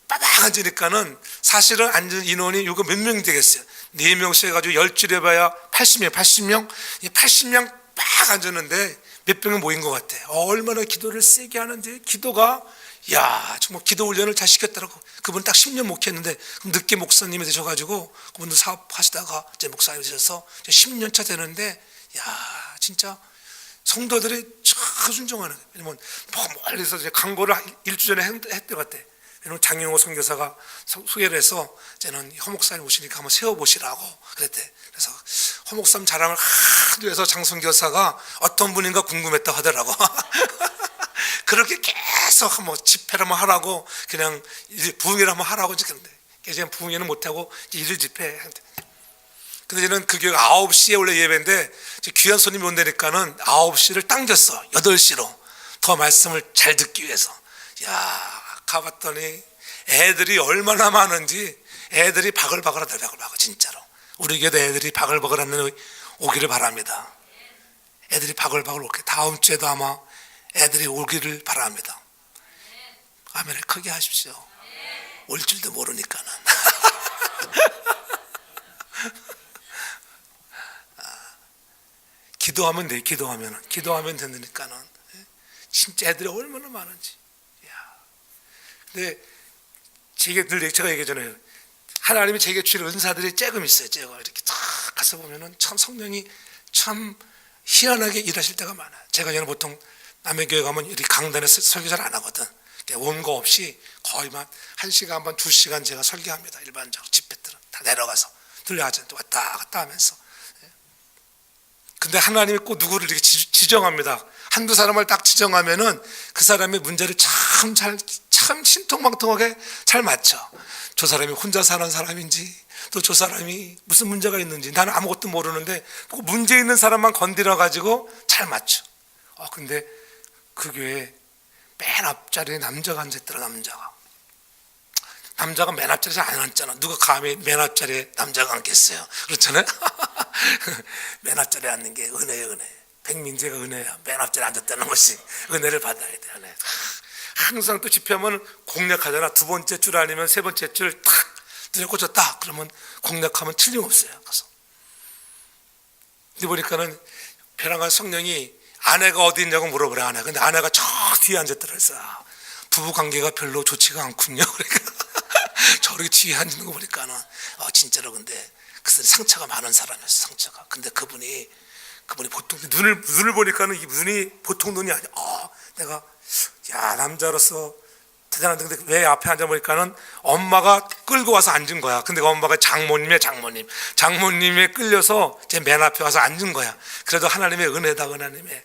빠박 앉으니까는 사실은 앉은 인원이 이거 몇 명 되겠어요? 4명씩 해가지고 10줄 해봐야 80명 빡 앉았는데 몇 명이 모인 것 같아. 얼마나 기도를 세게 하는지. 기도가, 야, 정말 기도 훈련을 잘 시켰더라고. 그분 딱 10년 목회했는데 늦게 목사님이 되셔가지고 그분도 사업하시다가 이제 목사님이 되셔서 10년 차 되는데, 야, 진짜 성도들이 참 순종하는 거예요. 왜냐면 멀리서 이제 광고를 1주 전에 했던 것 같아. 왜냐면 장영호 선교사가 소개를 해서 저는 허 목사님 오시니까 한번 세워보시라고 그랬대. 그래서 허 목사님 자랑을 하도 해서 장 선교사가 어떤 분인가 궁금했다고 하더라고. 그렇게 계속 한번 집회를 한번 하라고, 그냥 부흥회를 한번 하라고 그랬는데, 이제 부흥회는 못하고 일일 집회. 근데 저는 그 교회가 9시에 원래 예배인데 귀한 손님이 온다니까는 9시를 당겼어. 8시로 더 말씀을 잘 듣기 위해서. 야, 가봤더니 애들이 얼마나 많은지, 애들이 바글바글 하더라고요. 진짜로 우리 교회도 애들이 바글바글 하는 오기를 바랍니다. 애들이 바글바글 올게. 다음 주에도 아마 애들이 오기를 바랍니다. 아멘을 크게 하십시오. 올 줄도 모르니까는. 기도하면 돼. 기도하면 되니까는. 진짜 애들이 얼마나 많은지. 근데 제가 얘기하잖아요. 하나님이 제게 주신 은사들이 조금 있어요. 조금 이렇게 딱 가서 보면은 참 성령이 참 희한하게 일하실 때가 많아요. 제가 저는 보통 남의 교회 가면 이렇게 강단에서 설교 잘 안 하거든. 원고 없이 거의 만 1시간 반 2시간 제가 설교합니다. 일반적으로 집회들은 다 내려가서 들려하죠. 왔다 갔다 하면서. 근데 하나님이 꼭 누구를 이렇게 지정합니다. 한두 사람을 딱 지정하면은 그 사람의 문제를 참 신통방통하게 잘 맞춰. 저 사람이 혼자 사는 사람인지, 또 저 사람이 무슨 문제가 있는지 나는 아무것도 모르는데 꼭 문제 있는 사람만 건드려 가지고 잘 맞춰. 근데 그 교회에 맨 앞자리에 남자가 앉아있더라. 남자가 맨 앞자리에 안 앉잖아. 누가 감히 맨 앞자리에 남자가 앉겠어요? 그렇잖아요. 맨 앞자리에 앉는 게 은혜예요. 은혜. 백민재가 은혜야. 맨 앞자리에 앉았다는 것이 은혜를 받아야 돼. 은혜. 항상 또 집회하면 공략하잖아. 두 번째 줄 아니면 세 번째 줄 탁 눈에 꽂혔다. 그러면 공략하면 틀림없어요. 가서. 근데 보니까는 벼랑간 성령이 아내가 어디 있냐고 물어보래. 아내. 근데 아내가 저 뒤에 앉았더라. 부부 관계가 별로 좋지가 않군요. 그러니까 저렇게 뒤에 앉는 거 보니까는 진짜로 근데 그 사람이 상처가 많은 사람이었어. 상처가. 근데 그분이 보통 눈을 보니까는 이 눈이 보통 눈이 아니야. 내가 남자로서 대단한데 근데 왜 앞에 앉아 보니까는 엄마가 끌고 와서 앉은 거야. 근데 그 엄마가 장모님에 끌려서 제 맨 앞에 와서 앉은 거야. 그래도 하나님의 은혜다. 하나님의.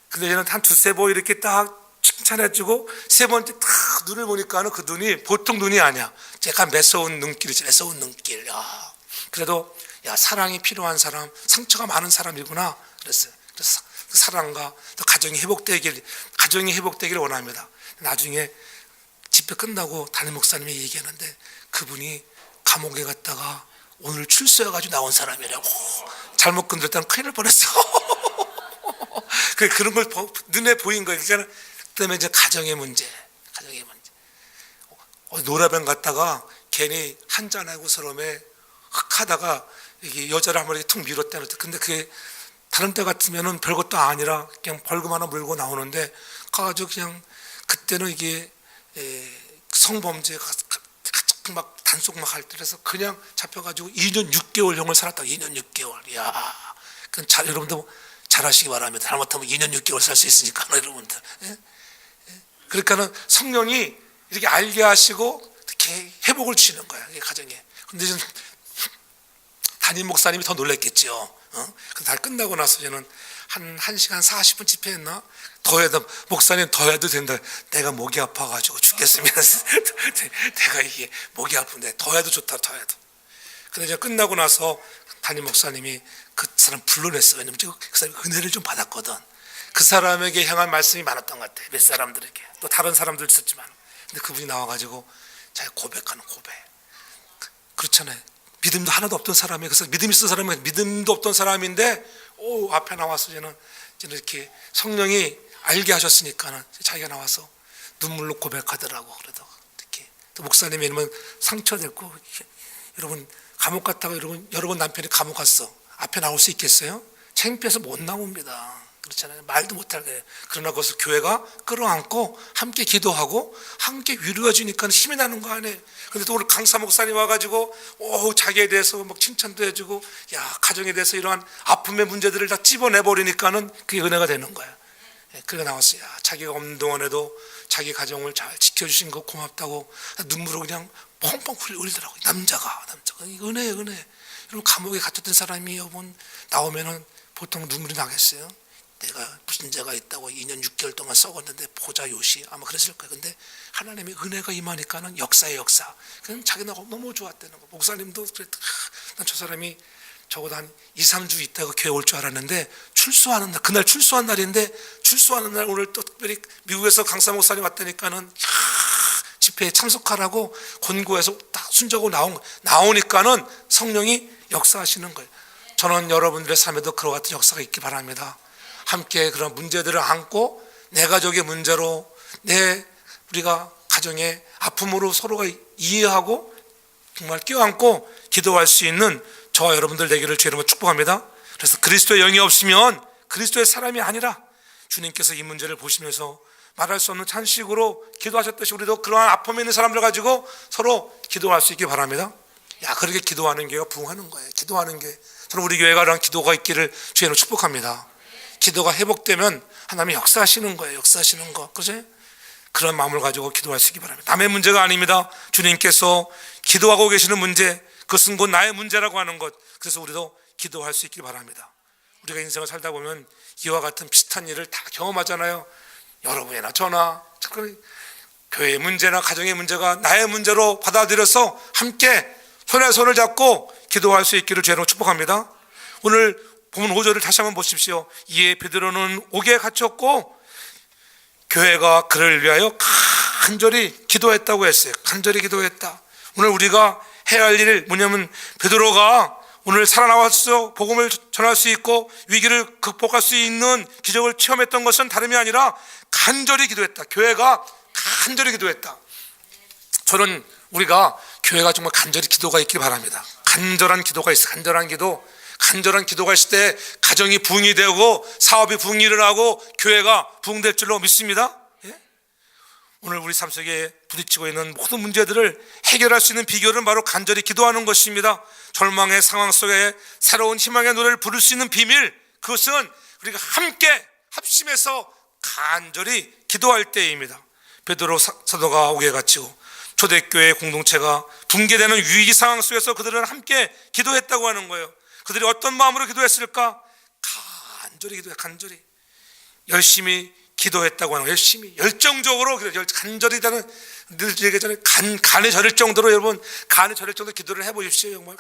근데 얘는 한 두세 번 이렇게 딱 칭찬해주고 세 번째 딱 눈을 보니까는 그 눈이 보통 눈이 아니야. 약간 매서운 눈길이지. 매서운 눈길. 그래도 사랑이 필요한 사람, 상처가 많은 사람이구나 그랬어요. 그래서 그 사랑과 또 가정이 회복되기를 원합니다. 나중에 집회 끝나고 담임 목사님이 얘기하는데 그분이 감옥에 갔다가 오늘 출소해가지고 나온 사람이라고. 잘못 건드렸다면 큰일 날 뻔했어. 그런 걸 눈에 보인 거예요. 그다음에 이제 가정의 문제. 노래방 갔다가 괜히 한잔하고 서름에 흑하다가 이게 여자를 한번 이렇게 툭 밀었대는. 근데 그게 다른 때 같으면은 별것도 아니라 그냥 벌금 하나 물고 나오는데 가가지고 그냥 그때는 이게 성범죄가 막 단속 막 할 때라서 그냥 잡혀가지고 2년 6개월형을 살았다. 2년 6개월. 그건 여러분들 잘 하시기 바랍니다. 잘못하면 2년 6개월 살 수 있으니까 여러분들. 그러니까는 성령이 이렇게 알게 하시고 이렇게 회복을 주시는 거야. 가정에. 근데 좀 담임 목사님이 더 놀랬겠죠. 다 끝나고 나서 저는 한 1시간 40분 집회했나? 목사님 더 해도 된다. 내가 목이 아파가지고 죽겠습니다. 내가 이게 목이 아픈데 더 해도 좋다. 더 해도. 근데 이제 끝나고 나서 담임 목사님이 그 사람 불러냈어요. 왜냐면 그 사람이 은혜를 좀 받았거든. 그 사람에게 향한 말씀이 많았던 것 같아. 몇 사람들에게. 또 다른 사람들도 있었지만. 근데 그분이 나와가지고 자기 고백하는 고백. 그렇잖아요. 믿음도 하나도 없던 사람이, 그래서 믿음 있는 사람은 믿음도 없던 사람인데, 앞에 나와서 저는 이렇게 성령이 알게 하셨으니까는 자기가 나와서 눈물로 고백하더라고. 그래도 이렇게 또 목사님이 이러면 상처됐고, 여러분 감옥 갔다가 여러분 남편이 감옥 갔어. 앞에 나올 수 있겠어요? 창피해서 못 나옵니다. 그렇잖아요. 말도 못하게. 그러나 그것을 교회가 끌어안고 함께 기도하고 함께 위로해 주니까 힘이 나는 거 아니에요. 근데 또 오늘 강사 목사님 와가지고 자기에 대해서 막 칭찬도 해주고 가정에 대해서 이러한 아픔의 문제들을 다 찝어내버리니까는 그게 은혜가 되는 거야. 그래 나왔어요. 자기가 없는 동안에도 자기 가정을 잘 지켜주신 거 고맙다고 눈물을 그냥 펑펑 흘리더라고요. 남자가 은혜. 여러분 감옥에 갇혔던 사람이 여러분 나오면은 보통 눈물이 나겠어요? 내가 무슨 죄가 있다고 2년 6개월 동안 썩었는데 보자 요시 아마 그랬을 거예요. 근데 하나님의 은혜가 임하니까는 역사의 역사. 그냥 자기가 너무 좋았다는 거. 목사님도 그랬다. 난 저 사람이 적어도 한 2, 3주 있다가 교회 올 줄 알았는데 출소하는 날, 그날 출소한 날인데 출소하는 날 오늘 또 특별히 미국에서 강사 목사님 왔다니까는 집회에 참석하라고 권고해서 딱 순적으로 나오니까는 성령이 역사하시는 거예요. 저는 여러분들의 삶에도 그와 같은 역사가 있기 바랍니다. 함께 그런 문제들을 안고 내 가족의 문제로 우리가 가정의 아픔으로 서로가 이해하고 정말 껴안고 기도할 수 있는 저와 여러분들 되기를 주의 이름으로 축복합니다. 그래서 그리스도의 영이 없으면 그리스도의 사람이 아니라 주님께서 이 문제를 보시면서 말할 수 없는 찬식으로 기도하셨듯이 우리도 그러한 아픔에 있는 사람들 가지고 서로 기도할 수 있기 바랍니다. 그렇게 기도하는 교회가 부흥하는 거예요. 기도하는 교회. 저는 우리 교회가 그런 기도가 있기를 주의 이름으로 축복합니다. 기도가 회복되면 하나님이 역사하시는 거예요. 역사하시는 거. 그죠? 그런 마음을 가지고 기도할 수 있기 바랍니다. 남의 문제가 아닙니다. 주님께서 기도하고 계시는 문제, 그것은 곧 나의 문제라고 하는 것. 그래서 우리도 기도할 수 있기 바랍니다. 우리가 인생을 살다 보면 이와 같은 비슷한 일을 다 경험하잖아요. 여러분이나 저나 교회의 문제나 가정의 문제가 나의 문제로 받아들여서 함께 손에 손을 잡고 기도할 수 있기를 주의 이름으로 축복합니다. 오늘 본문 5절을 다시 한번 보십시오. 이에 베드로는 옥에 갇혔고 교회가 그를 위하여 간절히 기도했다고 했어요. 간절히 기도했다. 오늘 우리가 해야 할 일 뭐냐면 베드로가 오늘 살아나와서 복음을 전할 수 있고 위기를 극복할 수 있는 기적을 체험했던 것은 다름이 아니라 간절히 기도했다. 교회가 간절히 기도했다. 저는 우리가 교회가 정말 간절히 기도가 있길 바랍니다. 간절한 기도가 있어. 간절한 기도가 있을 때 가정이 부흥이 되고 사업이 부흥이 일어나고 교회가 부흥될 줄로 믿습니다. 오늘 우리 삶 속에 부딪히고 있는 모든 문제들을 해결할 수 있는 비결은 바로 간절히 기도하는 것입니다. 절망의 상황 속에 새로운 희망의 노래를 부를 수 있는 비밀, 그것은 우리가 함께 합심해서 간절히 기도할 때입니다. 베드로 사도가 옥에 갇히고 초대교회 공동체가 붕괴되는 위기 상황 속에서 그들은 함께 기도했다고 하는 거예요. 그들이 어떤 마음으로 기도했을까? 간절히 기도해. 간절히 열심히 기도했다고 하는 거예요. 열심히 열정적으로 간절히 늘 얘기하잖아요. 간에 저릴 정도로, 여러분 간에 저릴 정도로 기도를 해보십시오. 정말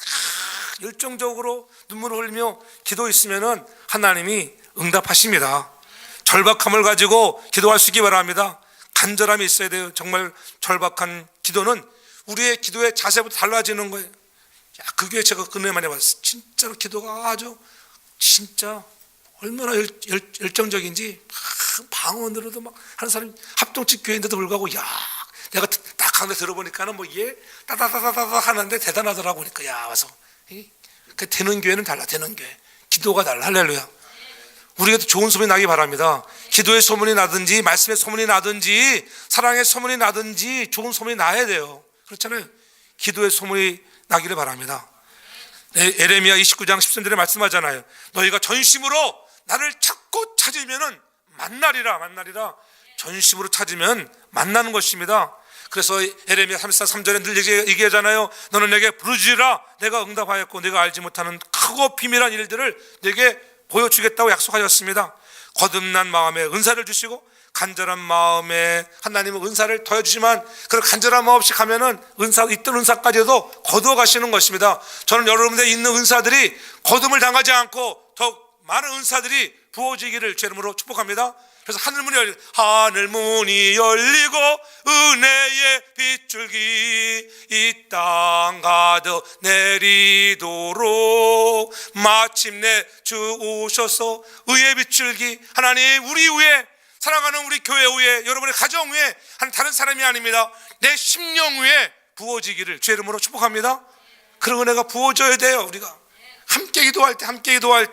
열정적으로 눈물을 흘리며 기도 있으면은 하나님이 응답하십니다. 절박함을 가지고 기도할 수 있기 바랍니다. 간절함이 있어야 돼요. 정말 절박한 기도는 우리의 기도의 자세부터 달라지는 거예요. 그게 제가 은혜 많이 받았어요. 진짜로 기도가 아주 진짜 얼마나 열정적인지 방언으로도 막 하는 사람이 합동집 교회인데도 불구하고 내가 딱 하는데 들어보니까는 따다다다다 하는데 대단하더라고. 그러니까 와서 되는 교회는 달라. 되는 교회 기도가 달라. 할렐루야. 우리가 좋은 소문이 나기 바랍니다. 기도의 소문이 나든지 말씀의 소문이 나든지 사랑의 소문이 나든지 좋은 소문이 나야 돼요. 그렇잖아요. 기도의 소문이 나기를 바랍니다. 에레미야 29장 10절에 말씀하잖아요. 너희가 전심으로 나를 찾고 찾으면은 만나리라. 전심으로 찾으면 만나는 것입니다. 그래서 에레미야 34, 3절에 늘 얘기하잖아요. 너는 내게 부르짖으라. 내가 응답하였고 내가 알지 못하는 크고 비밀한 일들을 내게 보여주겠다고 약속하셨습니다. 거듭난 마음에 은사를 주시고 간절한 마음에 하나님은 은사를 더해주지만 그런 간절한 마음 없이 가면은 있던 은사까지도 거두어 가시는 것입니다. 저는 여러분들의 있는 은사들이 거둠을 당하지 않고 더 많은 은사들이 부어지기를 주의 이름으로 축복합니다. 그래서 하늘문이 열리고 은혜의 빗줄기 이 땅 가득 내리도록 마침내 주 오셔서 의의 빗줄기 하나님 우리 위에 사랑하는 우리 교회 위에 여러분의 가정 위에 다른 사람이 아닙니다. 내 심령 위에 부어지기를 주의 이름으로 축복합니다. 그런 은혜가 부어져야 돼요. 우리가 함께 기도할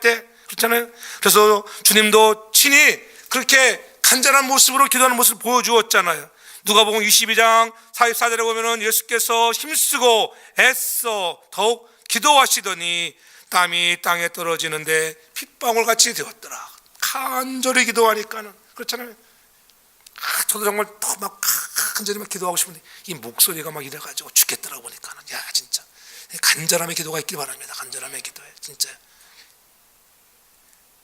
때 그렇잖아요. 그래서 주님도 친히 그렇게 간절한 모습으로 기도하는 모습을 보여주었잖아요. 누가복음 22장 44절에 보면은 예수께서 힘쓰고 애써 더욱 기도하시더니 땀이 땅에 떨어지는데 핏방울같이 되었더라. 간절히 기도하니까는 그렇잖아요. 저도 정말 더 막 간절히 막 기도하고 싶은데 이 목소리가 막 이래가지고 죽겠더라고 보니까는 진짜 간절함의 기도가 있길 바랍니다. 간절함의 기도에 진짜.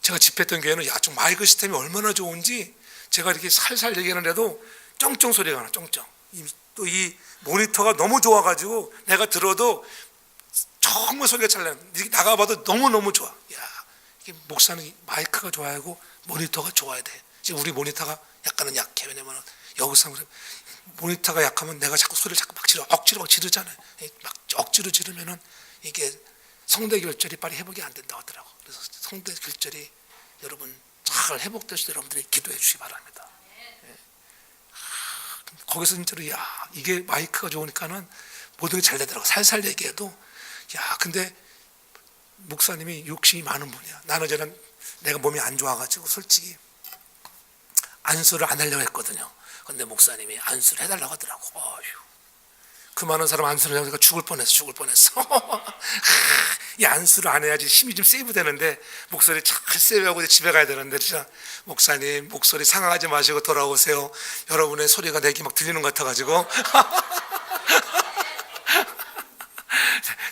제가 집회했던 교회는 좀 마이크 시스템이 얼마나 좋은지 제가 이렇게 살살 얘기하는데도 쩡쩡 소리가 나. 쩡쩡. 또 이 모니터가 너무 좋아가지고 내가 들어도 정말 소리가 잘 나요. 나가봐도 너무너무 좋아. 이게 목사는 마이크가 좋아야 하고 모니터가 좋아야 돼. 지금 우리 모니터가 약간은 약해. 왜냐면 여기서 모니터가 약하면 내가 자꾸 소리를 자꾸 막 억지로 지르잖아요. 막 억지로 지르면은 이게 성대 결절이 빨리 회복이 안 된다고 하더라고. 그래서 성대 결절이 여러분 잘 회복될 수 있도록 여러분들이 기도해 주시기 바랍니다. 거기서 진짜로 이게 마이크가 좋으니까는 모든 게 잘 되더라고. 살살 얘기해도 근데 목사님이 욕심이 많은 분이야. 나는 저는 내가 몸이 안 좋아가지고 솔직히 안수를 안 하려고 했거든요. 근데 목사님이 안수를 해달라고 하더라고. 그 많은 사람 안수를 하니까 죽을 뻔했어. 이 안수를 안 해야지 힘이 좀 세이브 되는데 목소리 잘 세이브하고 집에 가야 되는데 진짜 목사님 목소리 상하지 마시고 돌아오세요. 여러분의 소리가 내게 막 들리는 것 같아가지고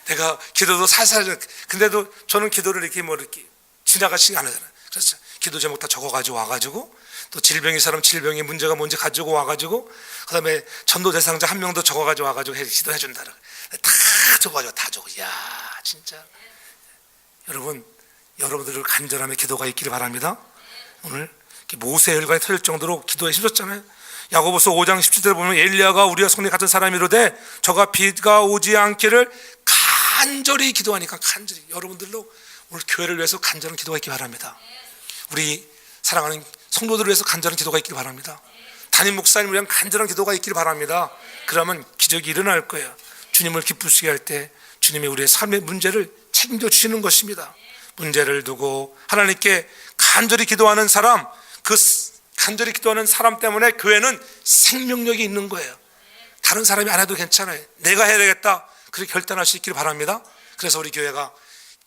내가 기도도 살살, 근데도 저는 기도를 이렇게 지나가시지 않으잖아요. 그래서 기도 제목 다 적어가지고 와가지고 또 질병이 사람 질병의 문제가 뭔지 가지고 와가지고 그다음에 전도 대상자 한 명도 적어가지고 와가지고 기도해 준다. 다 적어가지고 다 적어. 진짜 여러분들을 간절함의 기도가 있기를 바랍니다. 오늘 모세 혈관이 터질 정도로 기도에 힘썼잖아요. 야고보서 5장 17절에 보면 엘리야가 우리와 성리 같은 사람이로되 저가 비가 오지 않기를 간절히 기도하니까 간절히 여러분들로 오늘 교회를 위해서 간절한 기도가 있기 바랍니다. 우리 사랑하는 성도들을 위해서 간절한 기도가 있기를 바랍니다. 담임 목사님을 위한 간절한 기도가 있기를 바랍니다. 그러면 기적이 일어날 거예요. 주님을 기쁘시게 할 때 주님이 우리의 삶의 문제를 책임져 주시는 것입니다. 문제를 두고 하나님께 간절히 기도하는 사람, 그 간절히 기도하는 사람 때문에 교회는 생명력이 있는 거예요. 다른 사람이 안 해도 괜찮아요. 내가 해야 되겠다 그렇게 결단할 수 있기를 바랍니다. 그래서 우리 교회가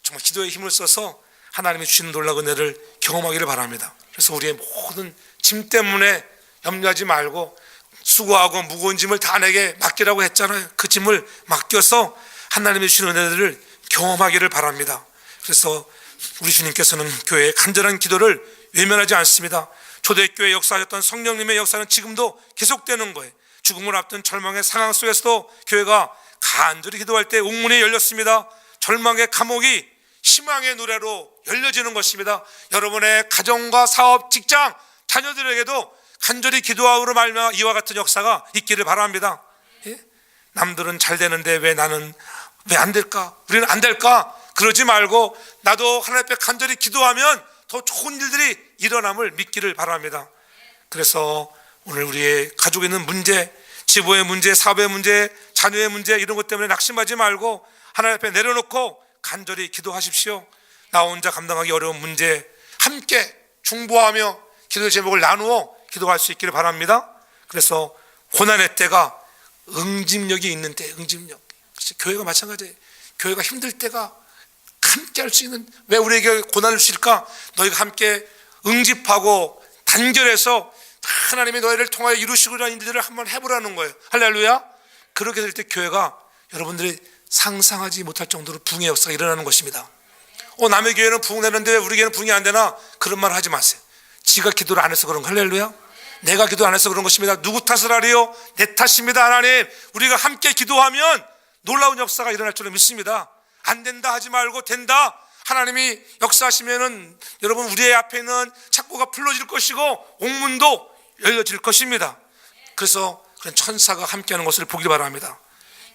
정말 기도에 힘을 써서 하나님이 주시는 놀라운 은혜를 경험하기를 바랍니다. 그래서 우리의 모든 짐 때문에 염려하지 말고 수고하고 무거운 짐을 다 내게 맡기라고 했잖아요. 그 짐을 맡겨서 하나님이 주시는 은혜들을 경험하기를 바랍니다. 그래서 우리 주님께서는 교회의 간절한 기도를 외면하지 않습니다. 초대교회 역사하셨던 성령님의 역사는 지금도 계속되는 거예요. 죽음을 앞둔 절망의 상황 속에서도 교회가 간절히 기도할 때 옥문이 열렸습니다. 절망의 감옥이 희망의 노래로 열려지는 것입니다. 여러분의 가정과 사업, 직장, 자녀들에게도 간절히 기도하므로 말미암아 이와 같은 역사가 있기를 바랍니다. 남들은 잘 되는데 왜 나는 왜 안 될까? 우리는 안 될까? 그러지 말고 나도 하나님 앞에 간절히 기도하면 더 좋은 일들이 일어남을 믿기를 바랍니다. 그래서 오늘 우리의 가족에 있는 문제, 지부의 문제, 사업의 문제, 자녀의 문제 이런 것 때문에 낙심하지 말고 하나님 앞에 내려놓고 간절히 기도하십시오. 나 혼자 감당하기 어려운 문제 함께 중보하며 기도의 제목을 나누어 기도할 수 있기를 바랍니다. 그래서 고난의 때가 응집력이 있는 때, 응집력. 교회가 마찬가지예요. 교회가 힘들 때가 함께 할 수 있는, 왜 우리에게 고난을 주실까? 너희가 함께 응집하고 단결해서 하나님이 너희를 통하여 이루시고자 하는 일들을 한번 해보라는 거예요. 할렐루야. 그렇게 될 때 교회가 여러분들이 상상하지 못할 정도로 부흥의 역사가 일어나는 것입니다. 남의 교회는 부흥되는데 왜 우리 교회는 부흥이 안 되나? 그런 말 하지 마세요. 지가 기도를 안 해서 그런 거. 할렐루야. 내가 기도 안 해서 그런 것입니다. 누구 탓을 하리요? 내 탓입니다. 하나님, 우리가 함께 기도하면 놀라운 역사가 일어날 줄로 믿습니다. 안 된다 하지 말고 된다. 하나님이 역사하시면은 여러분 우리의 앞에 있는 창고가 풀어질 것이고 옥문도 열려질 것입니다. 그래서 그런 천사가 함께하는 것을 보길 바랍니다.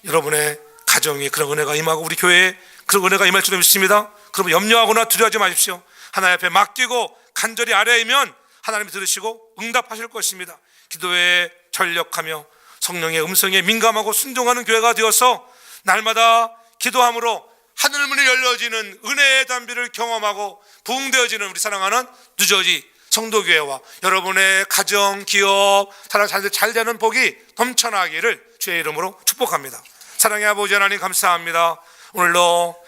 여러분의 가정에 그런 은혜가 임하고 우리 교회에 그런 은혜가 임할 줄로 믿습니다. 그러면 염려하거나 두려워하지 마십시오. 하나님 앞에 맡기고 간절히 아뢰면 하나님이 들으시고 응답하실 것입니다. 기도에 전력하며 성령의 음성에 민감하고 순종하는 교회가 되어서 날마다 기도함으로 하늘문이 열려지는 은혜의 단비를 경험하고 부흥되어지는 우리 사랑하는 누저지 성도교회와 여러분의 가정, 기업, 사랑 잘 되는 복이 넘쳐나기를 주의 이름으로 축복합니다. 사랑의 아버지 하나님 감사합니다. 오늘도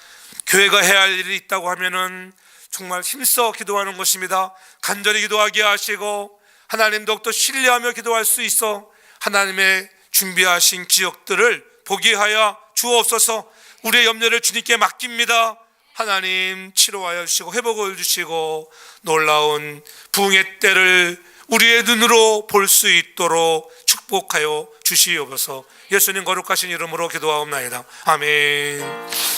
교회가 해야 할 일이 있다고 하면은 정말 힘써 기도하는 것입니다. 간절히 기도하게 하시고 하나님 더욱더 신뢰하며 기도할 수 있어 하나님의 준비하신 지역들을 보게 하여 주옵소서. 우리의 염려를 주님께 맡깁니다. 하나님 치료하여 주시고 회복을 주시고 놀라운 부흥의 때를 우리의 눈으로 볼 수 있도록 축복하여 주시옵소서. 예수님 거룩하신 이름으로 기도하옵나이다. 아멘.